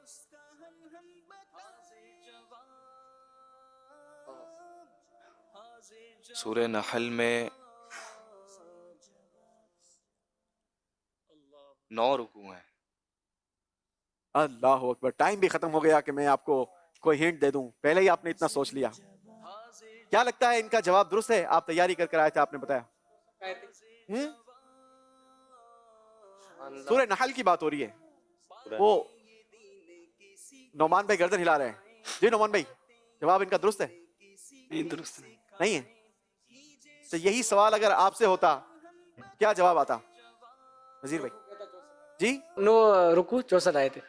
Speaker 8: सूरह नहल में 9 रुकू हैं।
Speaker 2: अल्लाह अकबर, टाइम भी खत्म हो गया कि मैं आपको कोई हिंट दे दूं, पहले ही आपने इतना सोच लिया। क्या लगता है इनका जवाब दुरुस्त है? आप तैयारी कर आए थे, आपने बताया। सूरह नहल की बात हो रही है। वो नौमान भाई गर्दन हिला रहे हैं। जी नौमान भाई, जवाब इनका दुरुस्त है?
Speaker 5: नहीं, दुरुस्त
Speaker 2: नहीं है। तो यही सवाल अगर आपसे होता क्या जवाब आता नजीर भाई? जी
Speaker 4: नो रुकू 64 आए थे।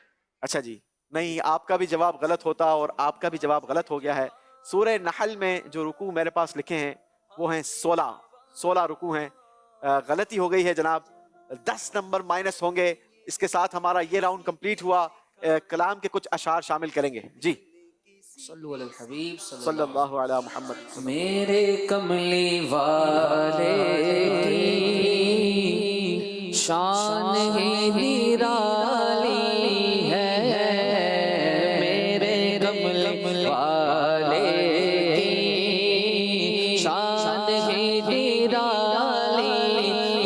Speaker 2: अच्छा जी, नहीं, आपका भी जवाब गलत होता और आपका भी जवाब गलत हो गया है। सूरह नहल में जो रुकू मेरे पास लिखे हैं वो हैं 16 रुकू हैं। गलती हो गई है जनाब, 10 नंबर माइनस होंगे। इसके साथ हमारा ये राउंड कंप्लीट हुआ। कलाम के कुछ अशार शामिल करेंगे। जी सल्लल्लाहु अलैहि मुहम्मद।
Speaker 12: मेरे कमली वाले की शान ही निराली है, मेरे कमली वाले की शान ही निराली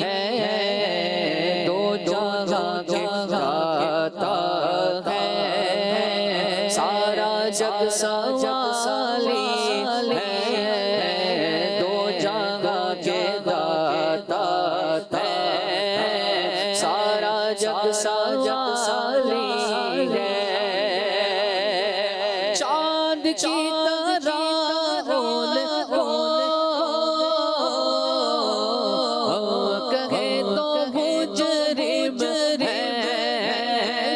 Speaker 12: है, दो जहां के दाता है, सारा जग सवाली है, दो जहां के दाता है, सारा जग सवाली है। चांद की तरह रोल कहे तो मुजरिम है,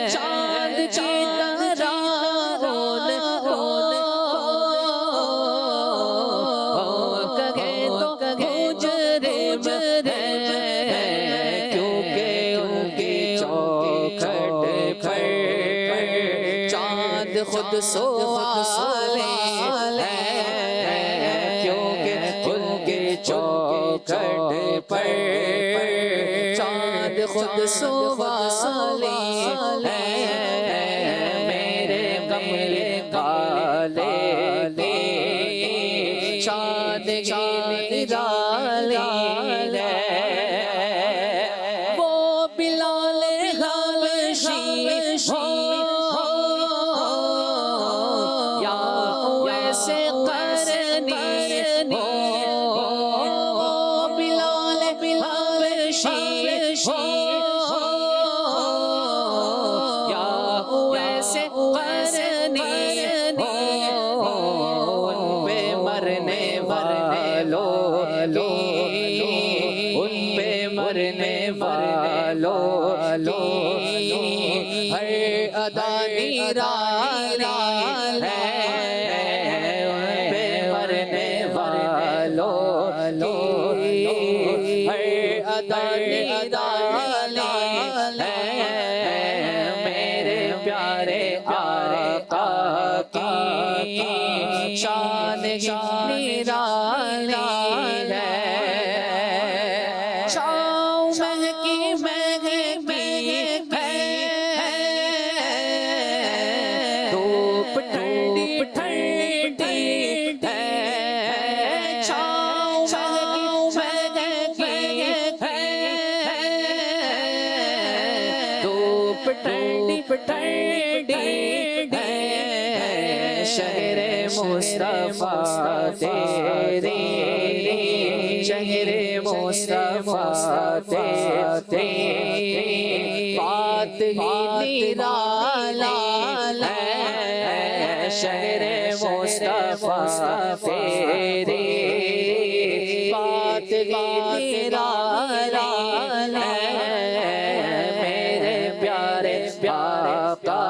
Speaker 12: चांद की तरह रोल कहे तो मुजरिम है, क्योंकि उनकी चौखट पर चांद खुद सवाले है, क्योंकि उनकी चौखट पर चांद खुद सवाले है, मेरे कमले वाले चांद की निराली है, वो बिलाल हबशी हो या वैसे करनी हो, बिलाल हबशी हो या वैसे करनी हो, उन पे मरने वालों की, उन पे मरने वालों की हर अदा निराली है, उन पे मरने वालों की हर अदा निराली है, मेरे प्यारे आका की शान निराली है। छाँव महकी महकी है, धूप ठंडी ठंडी है, छाँव महकी है, धूप ठंडी ठंडी है, शहरे मुस्तफा तेरी, शहरे मुस्तफा तेरी बात ही निराला है, शहर मुस्तफा तेरी बात निराला है मेरे प्यारे आका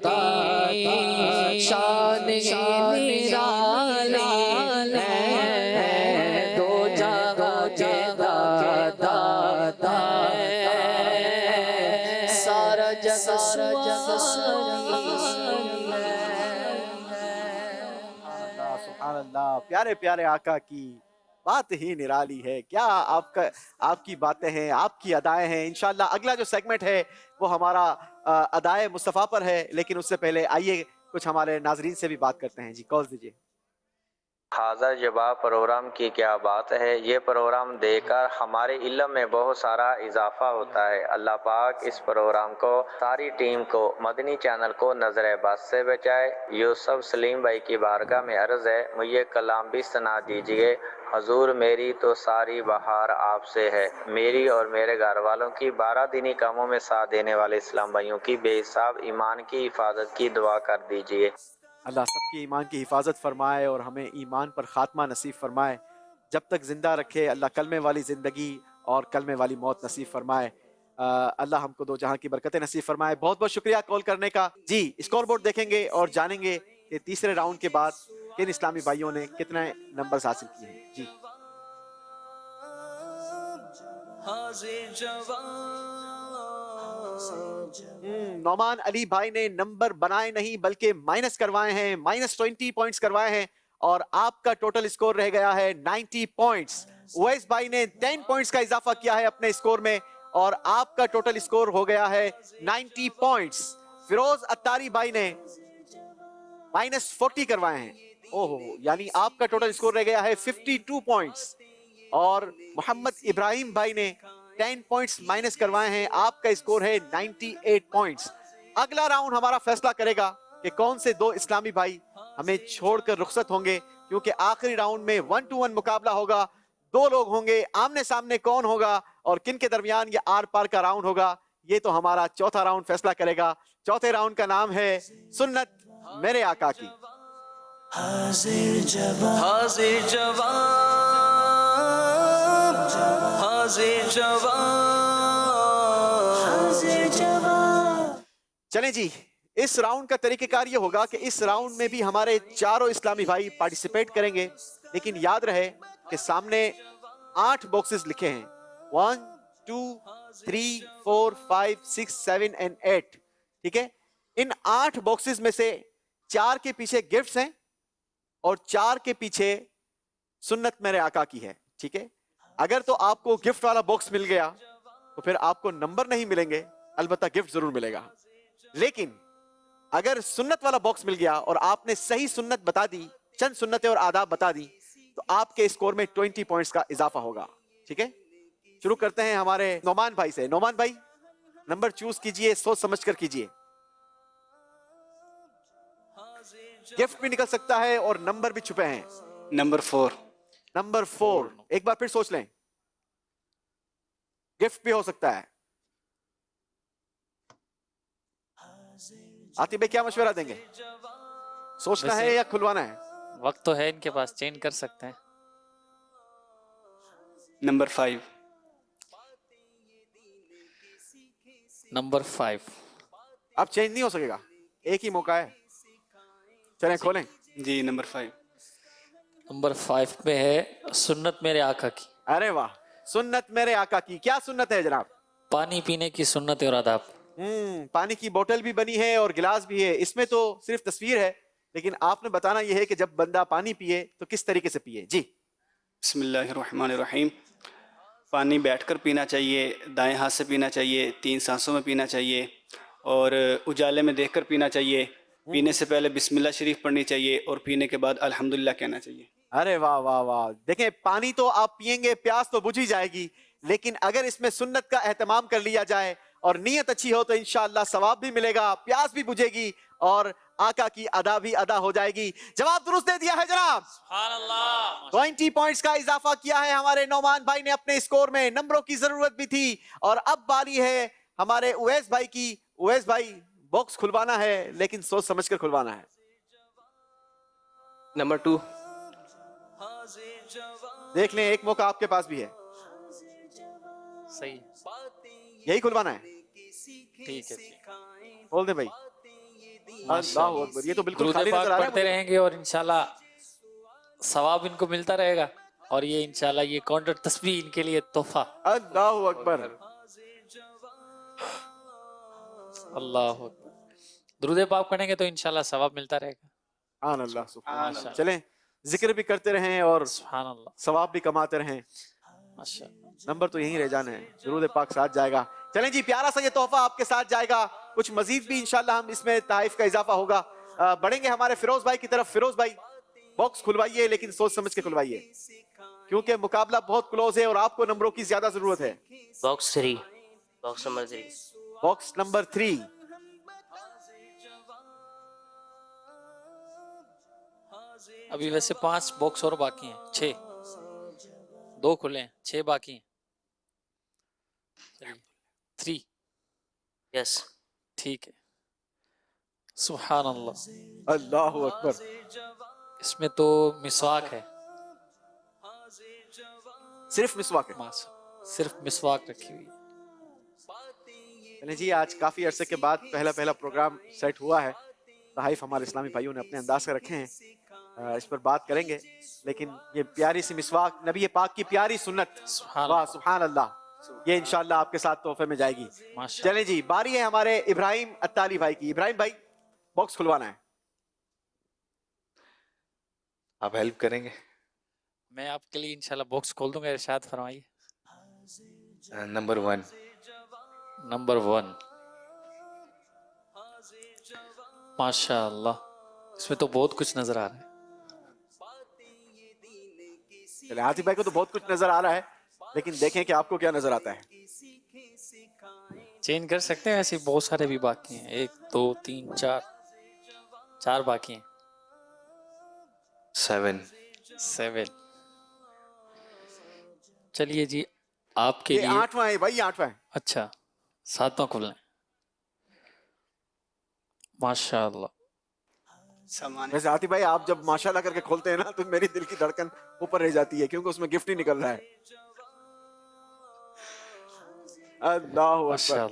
Speaker 12: की शान निराला है दो जगह के दाता सारा
Speaker 2: सुभान अल्लाह, प्यारे प्यारे आका की बात ही निराली है। क्या आपकी बातें हैं, आपकी अदाएं हैं। इंशाल्लाह अगला जो सेगमेंट है वो हमारा अदाए मुस्तफ़ा पर है, लेकिन उससे पहले आइए कुछ हमारे नाजरीन से भी बात करते हैं। जी कॉल दीजिए।
Speaker 13: हाज़र जवाब प्रोग्राम की क्या बात है। ये प्रोग्राम देखकर हमारे इल्म में बहुत सारा इजाफा होता है। अल्लाह पाक इस प्रोग्राम को, सारी टीम को, मदनी चैनल को नजर बस से बचाए। यूसुफ सलीम भाई की बारगाह में अर्ज़ है, मुझे कलाम भी सुना दीजिए। हजूर मेरी तो सारी बहार आपसे है, मेरी और मेरे घर वालों की 12 दिनी कामों में साथ देने वाले इस्लाम भाइयों की बेहिसाब ईमान की हिफाजत की दुआ कर दीजिए।
Speaker 2: अल्लाह सबकी ईमान की हिफाजत फरमाए और हमें ईमान पर ख़ात्मा नसीब फरमाए। जब तक ज़िंदा रखे अल्लाह कलमे वाली ज़िंदगी और कलमे वाली मौत नसीब फरमाए। अल्लाह हमको दो जहां की बरकतें नसीब फरमाए। बहुत बहुत शुक्रिया कॉल करने का। जी स्कोर बोर्ड देखेंगे और जानेंगे कि तीसरे राउंड के बाद किन इस्लामी भाइयों ने कितने नंबर्स हासिल किए हैं। जी
Speaker 1: हाजिर जवाब।
Speaker 2: नौमान अली भाई ने नंबर बनाए नहीं बल्कि माइनस करवाए हैं, -20 पॉइंट्स करवाए हैं और आपका टोटल स्कोर रह गया है 90 पॉइंट्स। उवैस भाई ने 10 पॉइंट्स का इजाफा किया है अपने स्कोर में और आपका टोटल स्कोर हो गया है 90 पॉइंट्स। फिरोज अत्तारी भाई ने -40 करवाए हैं, ओहो, यानी आपका टोटल स्कोर रह गया है 52 पॉइंट्स। और मोहम्मद इब्राहिम भाई ने 10 पॉइंट्स माइनस करवाए हैं, आपका स्कोर है 98 पॉइंट्स। अगला राउंड हमारा फैसला करेगा कि कौन से दो इस्लामी भाई हमें छोड़कर रुखसत होंगे, क्योंकि आखिरी राउंड में 1 to 1 मुकाबला होगा। दो लोग होंगे आमने सामने, कौन होगा और किन के दरमियान ये आर पार का राउंड होगा, ये तो हमारा चौथा राउंड फैसला करेगा। चौथे राउंड का नाम है सुन्नत मेरे आका की।
Speaker 1: हाजिर जवाब, हाजिर जवाब, हाजिर जवाब।
Speaker 2: चलें जी, इस राउंड का तरीकेकार ये होगा कि इस राउंड में भी हमारे चारों इस्लामी भाई पार्टिसिपेट करेंगे, लेकिन याद रहे कि सामने 8 बॉक्सेस लिखे हैं, 1 2 3 4 5 6 7 and 8। ठीक है, इन 8 बॉक्सेस में से 4 के पीछे गिफ्ट्स हैं और 4 के पीछे सुन्नत मेरे आका की है। ठीक है, अगर तो आपको गिफ्ट वाला बॉक्स मिल गया तो फिर आपको नंबर नहीं मिलेंगे, अलबत्ता गिफ्ट जरूर मिलेगा। लेकिन अगर सुन्नत वाला बॉक्स मिल गया और आपने सही सुन्नत बता दी, चंद सुन्नतें और आदाब बता दी, तो आपके स्कोर में 20 पॉइंट्स का इजाफा होगा। ठीक है, शुरू करते हैं हमारे नौमान भाई से। नौमान भाई नंबर चूज कीजिए, सोच समझ कर कीजिए। गिफ्ट भी निकल सकता है और नंबर भी छुपे हैं।
Speaker 5: नंबर 4।
Speaker 2: नंबर 4, एक बार फिर सोच लें, गिफ्ट भी हो सकता है। आतिफ भाई क्या मशवरा देंगे, सोचना है या खुलवाना है?
Speaker 11: वक्त तो है इनके पास, चेंज कर सकते हैं।
Speaker 5: नंबर 5।
Speaker 11: नंबर 5।
Speaker 2: अब चेंज नहीं हो सकेगा, एक ही मौका है। चलें खोलें।
Speaker 5: जी नंबर 5।
Speaker 11: नंबर 5 पे है सुन्नत मेरे आका की।
Speaker 2: अरे वाह, सुन्नत मेरे आका की। क्या सुन्नत है जनाब?
Speaker 11: पानी पीने की सुन्नत और आदाब।
Speaker 2: पानी की बोतल भी बनी है और गिलास भी है। इसमें तो सिर्फ तस्वीर है, लेकिन आपने बताना यह है कि जब बंदा पानी पिए तो किस तरीके से पिए। जी
Speaker 5: बिस्मिल्लाहिर्रहमानिर्रहीम। पानी बैठकर पीना चाहिए, दाएं हाथ से पीना चाहिए, 3 सांसों में पीना चाहिए और उजाले में देखकर पीना चाहिए। पीने से पहले बिस्मिल्लाह शरीफ पढ़नी चाहिए और पीने के बाद अल्हम्दुलिल्लाह कहना चाहिए।
Speaker 2: अरे वाह वाह वाह। देखें, पानी तो आप पिएंगे, प्यास तो बुझ ही जाएगी, लेकिन अगर इसमें सुन्नत का एहतमाम कर लिया जाए और नीयत अच्छी हो तो इंशाअल्लाह सवाब भी मिलेगा, प्यास भी बुझेगी और आका की अदा भी अदा हो जाएगी। जवाब दुरुस्त दे दिया है जनाब, सुभान अल्लाह। 20 पॉइंट्स का इजाफा किया है हमारे नौमान भाई ने अपने स्कोर में। नंबरों की जरूरत भी थी और अब बारी है हमारे उवैस भाई की। उवैस भाई बॉक्स खुलवाना है, लेकिन सोच समझकर खुलवाना है।
Speaker 6: नंबर 2।
Speaker 2: देख लें, एक मौका आपके पास भी है।
Speaker 11: सही,
Speaker 2: यही खुलवाना है,
Speaker 11: ठीक है जी।
Speaker 2: बोल दे भाई। अल्लाह अकबर, ये तो बिल्कुल
Speaker 11: दुरूद
Speaker 2: खाली
Speaker 11: पाक
Speaker 2: नजर आ रहा
Speaker 11: पढ़ते
Speaker 2: है।
Speaker 11: रहेंगे और इंशाल्लाह सवाब इनको मिलता रहेगा, और ये इंशाल्लाह ये काउंटर तस्बीह इनके लिए तोहफा।
Speaker 2: अल्लाह अकबर।
Speaker 11: अल्लाह अकबर। दुरूद पाक पढ़ेंगे तो इंशाल्लाह सवाब मिलता रहेगा।
Speaker 2: सुभान अल्लाह, सुभान अल्लाह।
Speaker 11: माशाअल्लाह।
Speaker 2: चलें, जिक्र भी करते रहें और
Speaker 11: सुभान अल्लाह,
Speaker 2: सवाब भी कमाते रहें।
Speaker 11: माशाअल्लाह।
Speaker 2: नंबर तो यहीं रह जाना है, दुरूद पाक साथ जाएगा। चलें जी, प्यारा सा ये तोहफा आपके साथ जाएगा। कुछ मजीद भी इंशाल्लाह हम इसमें ताइफ का इजाफा होगा। बढ़ेंगे हमारे फिरोज भाई की तरफ। फिरोज भाई, बॉक्स खुलवाइए, लेकिन सोच समझ के खुलवाइए, क्योंकि मुकाबला बहुत क्लोज है और आपको नंबरों की ज्यादा जरूरत है।
Speaker 7: Box 3, box number 3।
Speaker 2: Box number 3।
Speaker 11: अभी वैसे 5 बॉक्स और बाकी हैं, 6, 2 खुले हैं, 6 बाकी हैं। 3,
Speaker 7: यस,
Speaker 11: ठीक है। सुभान अल्लाह,
Speaker 2: अल्लाह अकबर।
Speaker 11: इसमें तो मिसवाक है,
Speaker 2: सिर्फ मिसवाक है।
Speaker 11: सिर्फ मिसवाक रखी हुई है।
Speaker 2: चलें जी, आज काफी अरसे के बाद पहला प्रोग्राम सेट हुआ है। तहाइफ हमारे इस्लामी भाइयों ने अपने अंदाज से रखे हैं, इस पर बात करेंगे। लेकिन ये प्यारी सी मिसवाक, नबी पाक की प्यारी सुन्नत, वाह सुभान अल्लाह, ये इंशाल्लाह आपके साथ तोहफे में जाएगी। चलें जी, बारी है हमारे इब्राहिम अत्ताली भाई की। इब्राहिम भाई, बॉक्स खुलवाना है।
Speaker 8: आप हेल्प करेंगे?
Speaker 11: मैं आपके लिए इंशाल्लाह बॉक्स खोल दूंगा, इरशाद फरमाइए।
Speaker 8: नंबर 1।
Speaker 11: नंबर 1, माशाअल्लाह, इसमें तो बहुत कुछ नजर आ रहा है।
Speaker 2: चले, आतिफ भाई को तो बहुत कुछ नजर आ रहा है, लेकिन देखें कि आपको क्या नजर आता है।
Speaker 11: चेंज कर सकते हैं, ऐसे बहुत सारे भी बाकी हैं। 1 2 3 4 बाकी हैं। 7। चलिए जी, आपके
Speaker 2: ये
Speaker 11: लिए
Speaker 2: 8वां है भाई, 8वां है।
Speaker 11: अच्छा, 7वां खुलना है। माशाअल्लाह।
Speaker 2: वैसे आतिफ भाई, आप जब माशाल्लाह करके खोलते हैं ना, तो मेरी दिल की धड़कन ऊपर रह जाती है, क्योंकि उसमें गिफ्ट ही निकल रहा है। अल्लाह अकबर।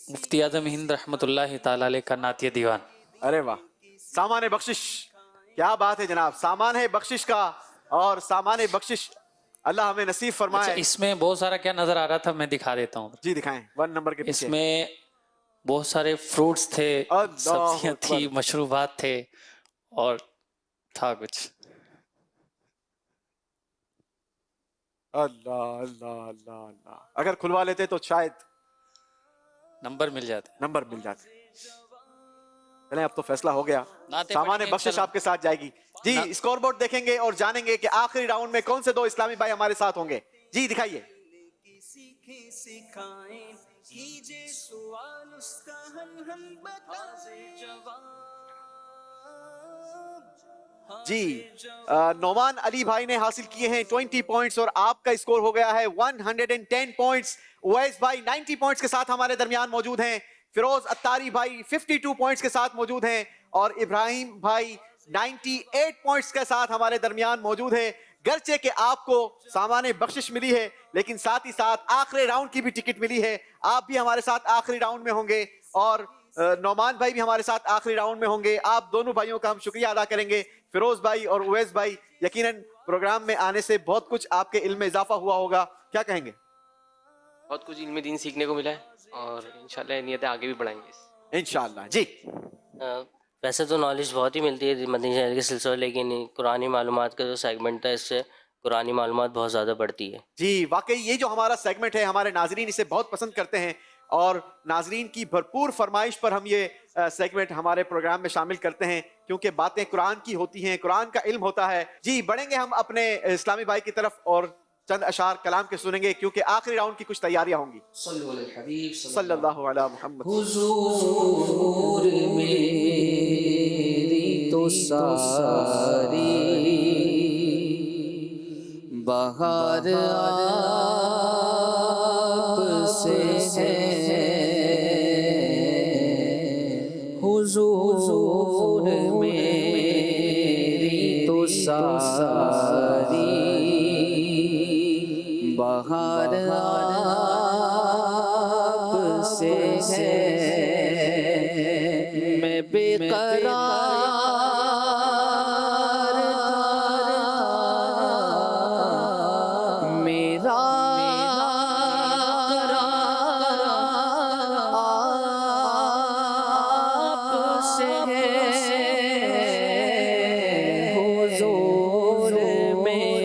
Speaker 11: मुफ्ती आजम हिंद रहमतुल्लाहि ताला अलैह का नातिया दीवान।
Speaker 2: अरे वाह, सामान बख्शिश, क्या बात है जनाब। सामान है बख्शिश का, और सामान बख्शिश अल्लाह हमें नसीब फरमाए।
Speaker 11: अच्छा, इसमें बहुत सारा क्या नजर आ रहा था, मैं दिखा देता हूँ
Speaker 2: जी, दिखाएं। 1 नंबर के पीछे
Speaker 11: इसमें बहुत सारे फ्रूट्स थे, सब्जियां थी, मशरूबात थे, और था कुछ।
Speaker 2: अल्लाह अल्लाह अल्लाह अल्लाह, अगर खुलवा लेते तो शायद
Speaker 11: नंबर मिल जाते।
Speaker 2: चलें, अब तो फैसला हो गया। सामान बख्शिश आपके साथ जाएगी जी। स्कोरबोर्ड देखेंगे और जानेंगे कि आखिरी राउंड में कौन से 2 इस्लामी भाई हमारे साथ होंगे। जी, दिखाइए। जी, नौमान अली भाई ने हासिल किए हैं 20 पॉइंट्स और आपका स्कोर हो गया है 110 पॉइंट्स। उवैस भाई 90 पॉइंट्स के साथ हमारे दरमियान मौजूद हैं। फिरोज अत्तारी भाई 52 पॉइंट्स के साथ मौजूद हैं, और इब्राहिम भाई 98 पॉइंट्स के साथ हमारे दरमियान मौजूद है। गर्चे के आपको सामाने बख्शिश मिली है, लेकिन साथ ही साथ आखिरी राउंड की भी टिकट मिली है। आप भी हमारे साथ आखिरी राउंड में होंगे, और नौमान भाई भी हमारे साथ आखिरी राउंड में होंगे। आप दोनों भाइयों का हम शुक्रिया अदा करेंगे, फिरोज भाई और उवैस भाई। यकीनन प्रोग्राम में आने से बहुत कुछ आपके इल्म में इजाफा हुआ होगा, क्या कहेंगे?
Speaker 6: बहुत कुछ इल्म दीन सीखने को मिला है, और इंशाल्लाह नियतें आगे भी बढ़ाएंगे
Speaker 2: इंशाल्लाह। जी,
Speaker 7: वैसे तो नॉलेज बहुत ही मिलती है मदनी शहर के सिलसिले, लेकिन कुरानी मालूमात का जो सेगमेंट है, इससे कुरानी मालूमात बहुत ज़्यादा बढ़ती है।
Speaker 2: जी, वाकई ये जो हमारा सेगमेंट है, हमारे नाजरीन इसे बहुत पसंद करते हैं, और नाजरीन की भरपूर फरमाइश पर हम ये सेगमेंट हमारे प्रोग्राम में शामिल करते हैं, क्योंकि बातें कुरान की होती हैं, कुरान का इल्म होता है। जी, बढ़ेंगे हम अपने इस्लामी भाई की तरफ और चंद अशार कलाम के सुनेंगे, क्योंकि आखिरी राउंड की कुछ तैयारियां होंगी। सल्लल्लाहु अलैहि मुहम्मद।
Speaker 12: हुजूर मेरी तो सारी बहार आपसे है, हुजूर मेरी सारी बहार आपसे है, मैं बेकरार था, मेरा आपसे है, हुजूर में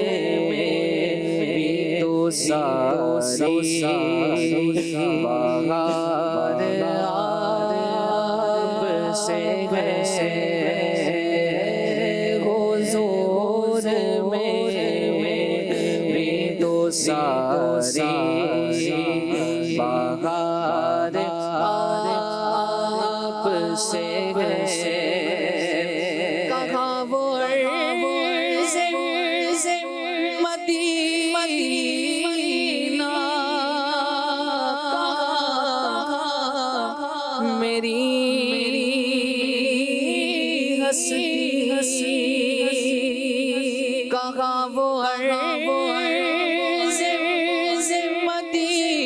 Speaker 12: भी तो सारी बहार आपसे है, हुजूर में भी तो सारी बहार आपसे है। कहाँ वो अर्ज़ मदीना, मेरी हस्ती, कहाँ वो अर्ज़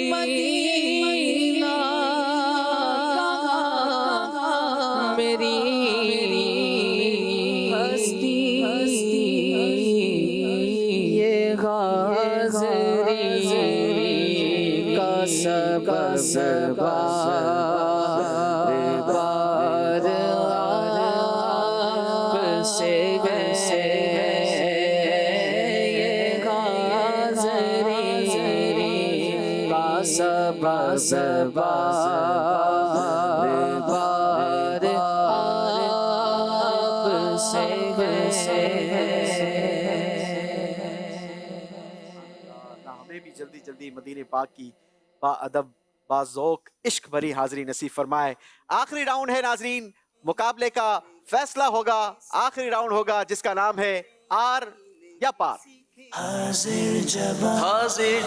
Speaker 12: मदीना, मेरी हस्ती, ये हाज़री का सबब बार आपसे है, ये हाज़री का सबब बार आपसे है।
Speaker 2: हमें भी जल्दी जल्दी मदीने पाक की बाअदब बाज़ौक़ इश्क भरी हाज़री नसीब फरमाए। आखिरी राउंड है नाज़रीन, मुकाबले का फैसला होगा, आखिरी राउंड होगा जिसका नाम है आर या पार।
Speaker 1: हाजिर जवाब, हाजिर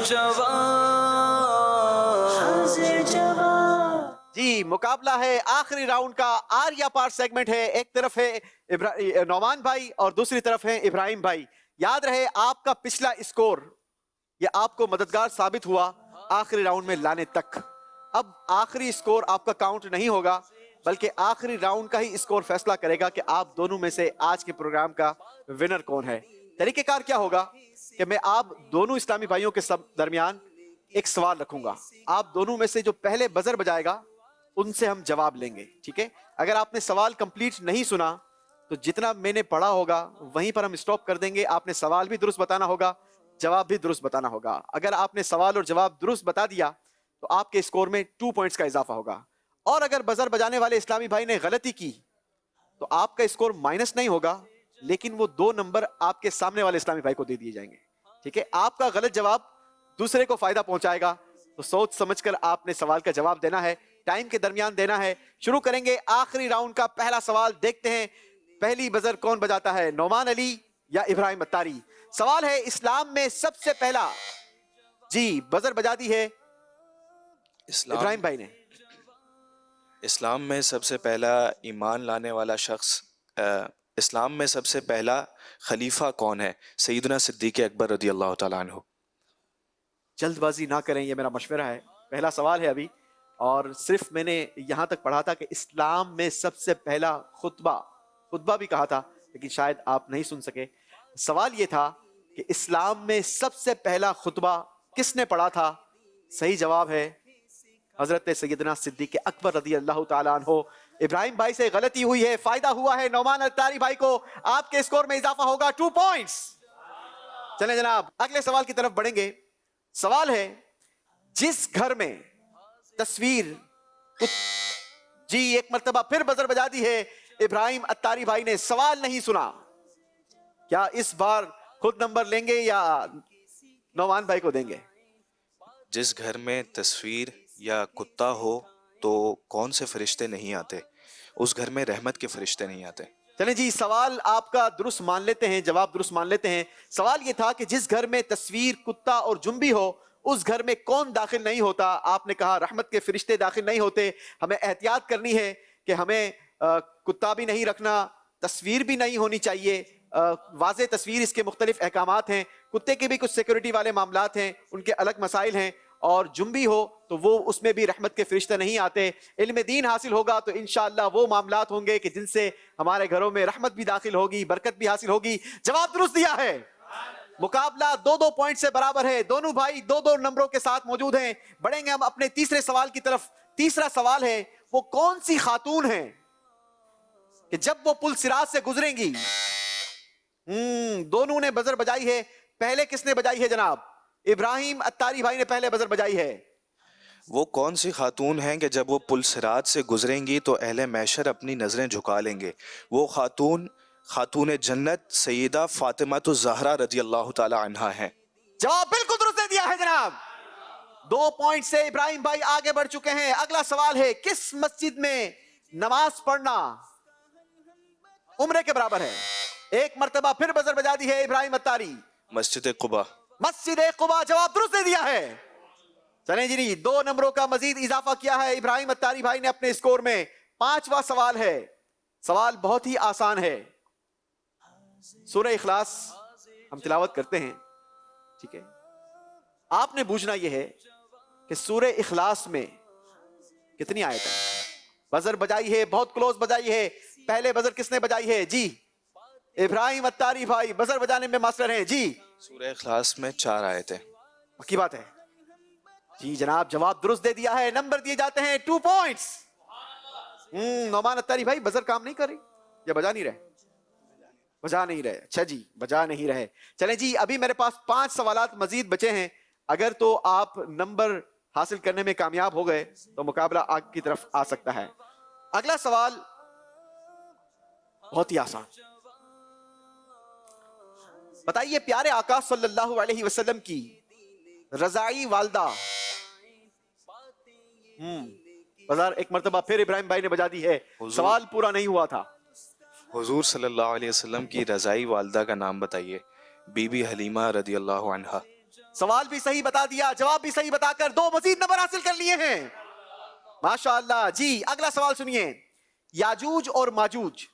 Speaker 1: जवाब।
Speaker 2: जी, मुकाबला है आखिरी राउंड का, आर या पार सेगमेंट है। एक तरफ है नौमान भाई और दूसरी तरफ है इब्राहिम भाई। याद रहे आपका पिछला स्कोर ये आपको मददगार साबित हुआ आखिरी राउंड में लाने तक। अब आखिरी स्कोर आपका काउंट नहीं होगा, बल्कि आखिरी राउंड का ही स्कोर फैसला करेगा कि आप दोनों में से आज के प्रोग्राम का विनर कौन है। तरीकेकार क्या होगा कि मैं आप दोनों इस्लामी भाइयों के दरमियान एक सवाल रखूंगा। आप दोनों में से जो पहले बजर बजाएगा उनसे हम जवाब लेंगे, ठीक है। अगर आपने सवाल कंप्लीट नहीं सुना तो जितना मैंने पढ़ा होगा वहीं पर हम स्टॉप कर देंगे। आपने सवाल भी दुरुस्त बताना होगा, जवाब भी दुरुस्त बताना होगा। अगर आपने सवाल और जवाब दुरुस्त बता दिया तो आपके स्कोर में 2 पॉइंट्स का इजाफा होगा। और अगर बजर बजाने वाले इस्लामी भाई ने गलती की तो आपका स्कोर माइनस नहीं होगा, लेकिन वो 2 नंबर आपके सामने वाले इस्लामी भाई को दे दिए जाएंगे, ठीक है। आपका गलत जवाब दूसरे को फायदा पहुंचाएगा, तो सोच समझकर आपने सवाल का जवाब देना है, टाइम के दरमियान देना है। शुरू करेंगे आखिरी राउंड का पहला सवाल। देखते हैं पहली बजर कौन बजाता है, नौमान अली या इब्राहिम अत्तारी। सवाल है इस्लाम में सबसे पहला, जी बजर बजा दी है इब्राहिम भाई ने।
Speaker 8: इस्लाम में सबसे पहला ईमान लाने वाला शख्स, इस्लाम में सबसे पहला खलीफा कौन है? सैयदना सिद्दीक़ अकबर रज़ी अल्लाह तआला अन्हु।
Speaker 2: जल्दबाजी ना करें, ये मेरा मशवरा है। पहला सवाल है अभी, और सिर्फ मैंने यहाँ तक पढ़ा था कि इस्लाम में सबसे पहला खुतबा भी कहा था, लेकिन शायद आप नहीं सुन सके। सवाल ये था कि इस्लाम में सबसे पहला खुतबा किसने पढ़ा था? सही जवाब है हजरत सैयदना सिद्दीक़ अकबर रज़ी अल्लाह तआला अन्हु। इब्राहिम भाई से गलती हुई है, फायदा हुआ है नौमान अत्तारी भाई को। आपके स्कोर में इजाफा होगा 2 पॉइंट्स। चलें जनाब अगले सवाल की तरफ बढ़ेंगे। सवाल है जिस घर में तस्वीर, जी एक मर्तबा फिर बजर बजा दी है इब्राहिम अत्तारी भाई ने, सवाल नहीं सुना। क्या इस बार खुद नंबर लेंगे या नौमान भाई को देंगे?
Speaker 8: जिस घर में तस्वीर या कुत्ता हो तो कौन से फरिश्ते नहीं आते? उस घर में रहमत के फरिश्ते नहीं आते।
Speaker 2: चलें जी, सवाल आपका दुरुस्त मान लेते हैं, जवाब दुरुस्त मान लेते हैं। सवाल ये था कि जिस घर में तस्वीर, कुत्ता और जुम्बी हो उस घर में कौन दाखिल नहीं होता? आपने कहा रहमत के फरिश्ते दाखिल नहीं होते। हमें एहतियात करनी है कि हमें कुत्ता भी नहीं रखना, तस्वीर भी नहीं होनी चाहिए, वाज़े तस्वीर, इसके मुख्तलिफ अहकामात हैं। कुत्ते के भी कुछ सिक्योरिटी वाले मामलात हैं, उनके अलग मसाइल हैं। और जुम्बी हो तो वो उसमें भी रहमत के फरिश्ते नहीं आते। इल्म दीन हासिल होगा तो इंशाअल्लाह वो मामलात होंगे कि जिनसे हमारे घरों में रहमत भी दाखिल होगी, बरकत भी हासिल होगी। जवाब दुरुस्त दिया है। मुकाबला 2-2 पॉइंट से बराबर है। दोनों भाई 2-2 नंबरों के साथ मौजूद हैं। बढ़ेंगे हम अपने तीसरे सवाल की तरफ। तीसरा सवाल है, वो कौन सी खातून है कि जब वो पुल सिरात से गुजरेंगी, दोनों ने बजर बजाई है। पहले किसने बजाई है जनाब? इब्राहिम अत्तारी भाई ने पहले बजर बजाई है।
Speaker 8: वो कौन सी खातून हैं कि जब वो पुल सिरात से गुजरेंगी तो अहले मैशर अपनी नज़रें झुका लेंगे? वो खातून जन्नत सैयदा फातिमा तो ज़हरा रज़ी अल्लाह ताला अन्हा हैं।
Speaker 2: जवाब बिल्कुल दुरुस्त दिया है जनाब। 2 पॉइंट से इब्राहिम भाई आगे बढ़ चुके हैं। अगला सवाल है, किस मस्जिद में नमाज पढ़ना उम्रे के बराबर है? एक मर्तबा फिर बजर बजा दी है इब्राहिम अत्तारी।
Speaker 8: मस्जिद कुबा।
Speaker 2: मस्जिद कुबा, जवाब दुरुस्त दिया है। चलें जी, 2 नंबरों का मजीद इजाफा किया है इब्राहिम अत्तारी भाई ने अपने स्कोर में। 5वां सवाल है, सवाल बहुत ही आसान है। सूरह इखलास हम तिलावत करते हैं, ठीक है? आपने पूछना यह है कि सूरह इखलास में कितनी आयत है? बजर बजाई है, बहुत क्लोज बजाई है। पहले बजर किसने बजाई है? जी इब्राहिम अत्तारी भाई बजर बजाने में मास्टर हैं। जी
Speaker 8: सूरह इखलास में 4 आयतें।
Speaker 2: पक्की बात है जी जनाब, जवाब दुरुस्त दे दिया है। नंबर दिए जाते हैं 2 पॉइंट्स। नौमान अत्तारी भाई बजर काम नहीं कर रही या बजा नहीं रहे? बजा नहीं रहे। अच्छा जी, बजा नहीं रहे। चलें जी, अभी मेरे पास 5 सवालात मजीद बचे हैं। अगर तो आप नंबर हासिल करने में कामयाब हो गए तो मुकाबला आग की तरफ आ सकता है। अगला सवाल बहुत ही आसान। बताइए, प्यारे आका सल्लल्लाहु अलैहि वसल्लम की रजाई वालदा, बाजार एक मर्तबा फिर इब्राहिम भाई ने बजा दी है। सवाल पूरा नहीं हुआ था।
Speaker 8: हुजूर सल्लल्लाहु अलैहि वसल्लम की रजाई वालदा का नाम बताइए। बीबी हलीमा रदी अल्लाह अन्हा।
Speaker 2: सवाल भी सही बता दिया, जवाब भी सही बताकर 2 मजीद नंबर हासिल कर लिए हैं। माशाअल्लाह जी। अगला सवाल सुनिए, याजूज और माजूज,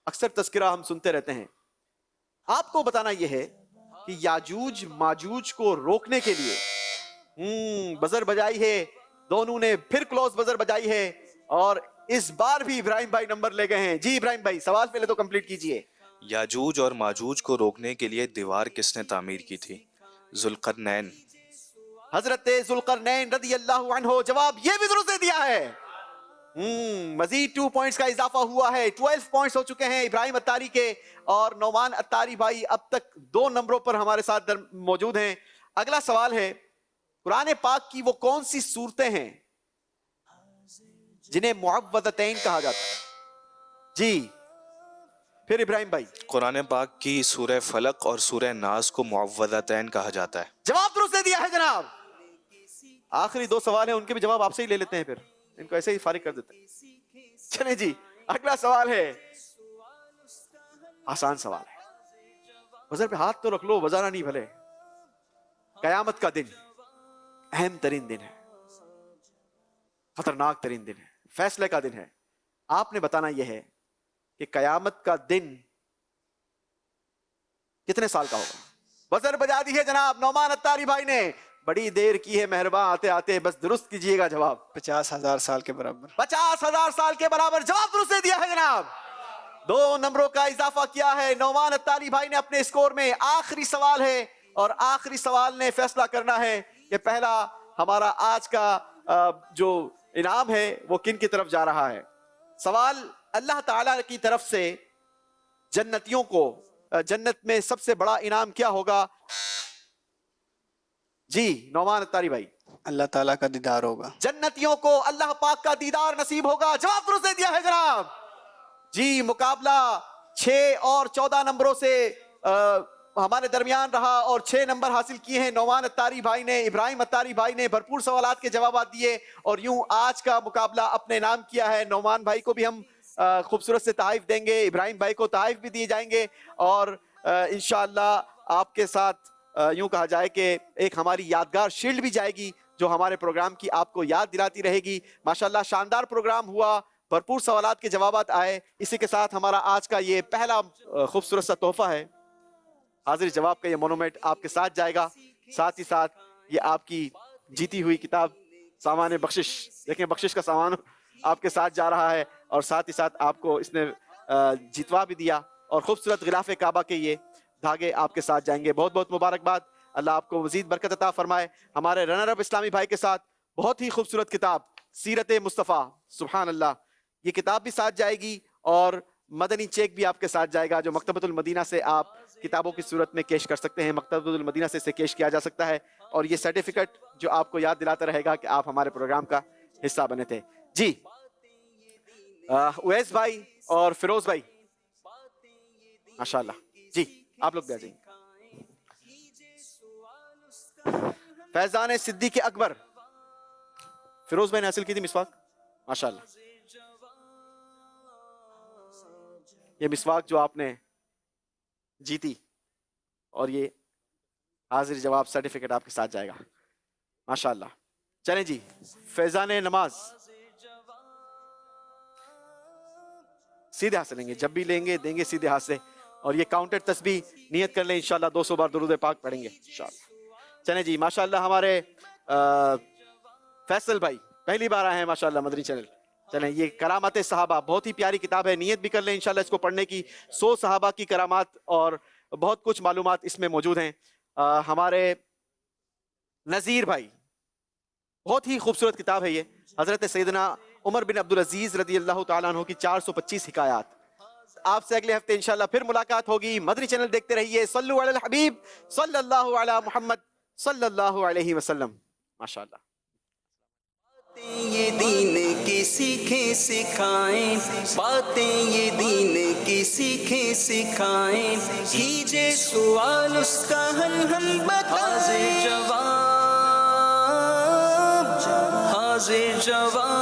Speaker 2: अक्सर तस्करा हम सुनते रहते हैं। आपको बताना यह है कि याजूज माजूज को रोकने के लिए बजर बजाई है। दोनों ने फिर क्लोज बजर बजाई है और इस बार भी इब्राहिम भाई नंबर ले गए हैं। जी इब्राहिम भाई, सवाल पहले तो कंप्लीट कीजिए।
Speaker 8: याजूज और माजूज को रोकने के लिए दीवार किसने तामीर की थी? जुल्करनैन।
Speaker 2: हजरत जुल्करनैन रज़ी अल्लाहु अन्हु। जवाब ये भी दुरुस्त दिया है। मजीद 2 पॉइंट्स का इजाफा हुआ है। 12 पॉइंट्स हो चुके हैं इब्राहिम अत्तारी के और नौमान अत्तारी भाई अब तक 2 नंबरों पर हमारे साथ मौजूद हैं। अगला सवाल है, कुरान पाक की वो कौन सी सूरतें हैं जिन्हें मुअव्वज़तैन कहा जाता है? जी फिर इब्राहिम भाई।
Speaker 8: कुरान पाक की सूरह फलक और सूरह नास को मुअव्वज़तैन कहा जाता है।
Speaker 2: जवाब दुरुस्त दिया है जनाब। आखिरी 2 सवाल हैं, उनके भी जवाब आपसे ही ले लेते हैं, फिर इनको ऐसे ही फारिग कर देते हैं। चलें जी, अगला सवाल है, आसान सवाल है। बजर पे हाथ तो रख लो, बजाना नहीं भले। कयामत का दिन अहम तरीन दिन है, खतरनाक तरीन दिन है, फैसले का दिन है। आपने बताना यह है कि कयामत का दिन कितने साल का होगा? बजर बजा दी है जनाब नौमान अत्तारी भाई ने। बड़ी देर की है, मेहरबान आते आते बस दुरुस्त कीजिएगा जवाब।
Speaker 5: 50,000 साल के बराबर।
Speaker 2: 50,000 साल के बराबर जवाब दुरुस्त दिया है जनाब। 2 नंबरों का इजाफा किया है नौमान अत्तारी भाई ने अपने स्कोर में। आखिरी सवाल है और आखिरी सवाल ने फैसला करना है कि पहला हमारा आज का जो इनाम है वो किन की तरफ जा रहा है। सवाल अल्लाह ताला की तरफ से जन्नतियों को जन्नत में सबसे बड़ा इनाम क्या होगा? जी नौमान अत्तारी भाई।
Speaker 5: अल्लाह ताला का दीदार होगा।
Speaker 2: जन्नतियों को अल्लाह पाक का दीदार नसीब होगा। जवाब दुरुस्त दिया है जनाब। जी मुकाबला 6 और 14 नंबरों से हमारे दरमियान रहा और 6 नंबर हासिल किए हैं नौमान अत्तारी भाई ने। इब्राहिम अत्तारी भाई ने भरपूर सवालात के जवाब दिए और यूं आज का मुकाबला अपने नाम किया है। नौमान भाई को भी हम खूबसूरत से तहफ़ देंगे, इब्राहिम भाई को तहफ़ भी दिए जाएंगे और इंशाअल्लाह आपके साथ यूं कहा जाए कि एक हमारी यादगार शील्ड भी जाएगी जो हमारे प्रोग्राम की आपको याद दिलाती रहेगी। माशाअल्लाह शानदार प्रोग्राम हुआ, भरपूर सवालात के जवाबात आए। इसी के साथ हमारा आज का ये पहला खूबसूरत सा तोहफा है, हाजिर जवाब का ये मोनूमेंट आपके साथ जाएगा। साथ ही साथ ये आपकी जीती हुई किताब सामान बख्शिश, देखें बख्शिश का सामान आपके साथ जा रहा है, और साथ ही साथ आपको इसने जितवा भी दिया, और खूबसूरत गिलाफ काबा के ये धागे आपके साथ जाएंगे। बहुत बहुत मुबारकबाद, अल्लाह आपको मजीद बरकत अता फरमाए। हमारे रनर अप इस्लामी भाई के साथ बहुत ही खूबसूरत किताब सीरत मुस्तफ़ा, सुभान अल्लाह, ये किताब भी साथ जाएगी, और मदनी चेक भी आपके साथ जाएगा, जो मकतबतुल मदीना से आप किताबों की सूरत में कैश कर सकते हैं। मकतबतुल मदीना से इसे कैश किया जा सकता है, और ये सर्टिफिकेट जो आपको याद दिलाता रहेगा कि आप हमारे प्रोग्राम का हिस्सा बने थे। जी उवैस भाई और फिरोज भाई, माशाल्लाह, जी आप लोग भी आ जाएंगे। फैजान सिद्दीक अकबर, फिरोज भाई ने हासिल की थी मिसवाक, माशाल्लाह। ये मिसवाक जो आपने जीती, और ये हाजिर जवाब सर्टिफिकेट आपके साथ जाएगा, माशाल्लाह। चलें जी, फैजान नमाज सीधे हाथ से लेंगे, जब भी लेंगे देंगे सीधे हाथ से, और ये काउंटेड तस्बीह नियत कर लें, इंशाल्लाह 200 बार दुरूद पाक पढ़ेंगे इंशाल्लाह। चलें जी, माशाल्लाह हमारे फैसल भाई पहली बार आए हैं माशाल्लाह मदनी चैनल। चलें, ये करामात सहाबा बहुत ही प्यारी किताब है, नियत भी कर लें इंशाल्लाह इसको पढ़ने की। 100 सहाबा की करामात और बहुत कुछ मालूमात इसमें मौजूद हैं। हमारे नज़ीर भाई, बहुत ही खूबसूरत किताब है ये, हज़रत सैयदना उमर बिन अब्दुल अजीज़ रज़ी अल्लाह तआला अन्हु की 425 हिकायात। आपसे अगले हफ्ते इंशाल्लाह फिर मुलाकात होगी। मदनी चैनल देखते रहिए। सल्लु अलल हबीब सल्लल्लाहु अला मुहम्मद सल्लल्लाहु अलैहि वसल्लम, माशाल्लाह।
Speaker 1: ये दीन की सीखें सिखाएं, बातें ये दीन की सीखें सिखाएं, कीजिए सवाल उसका हल हम बताएं, हाजिर जवाब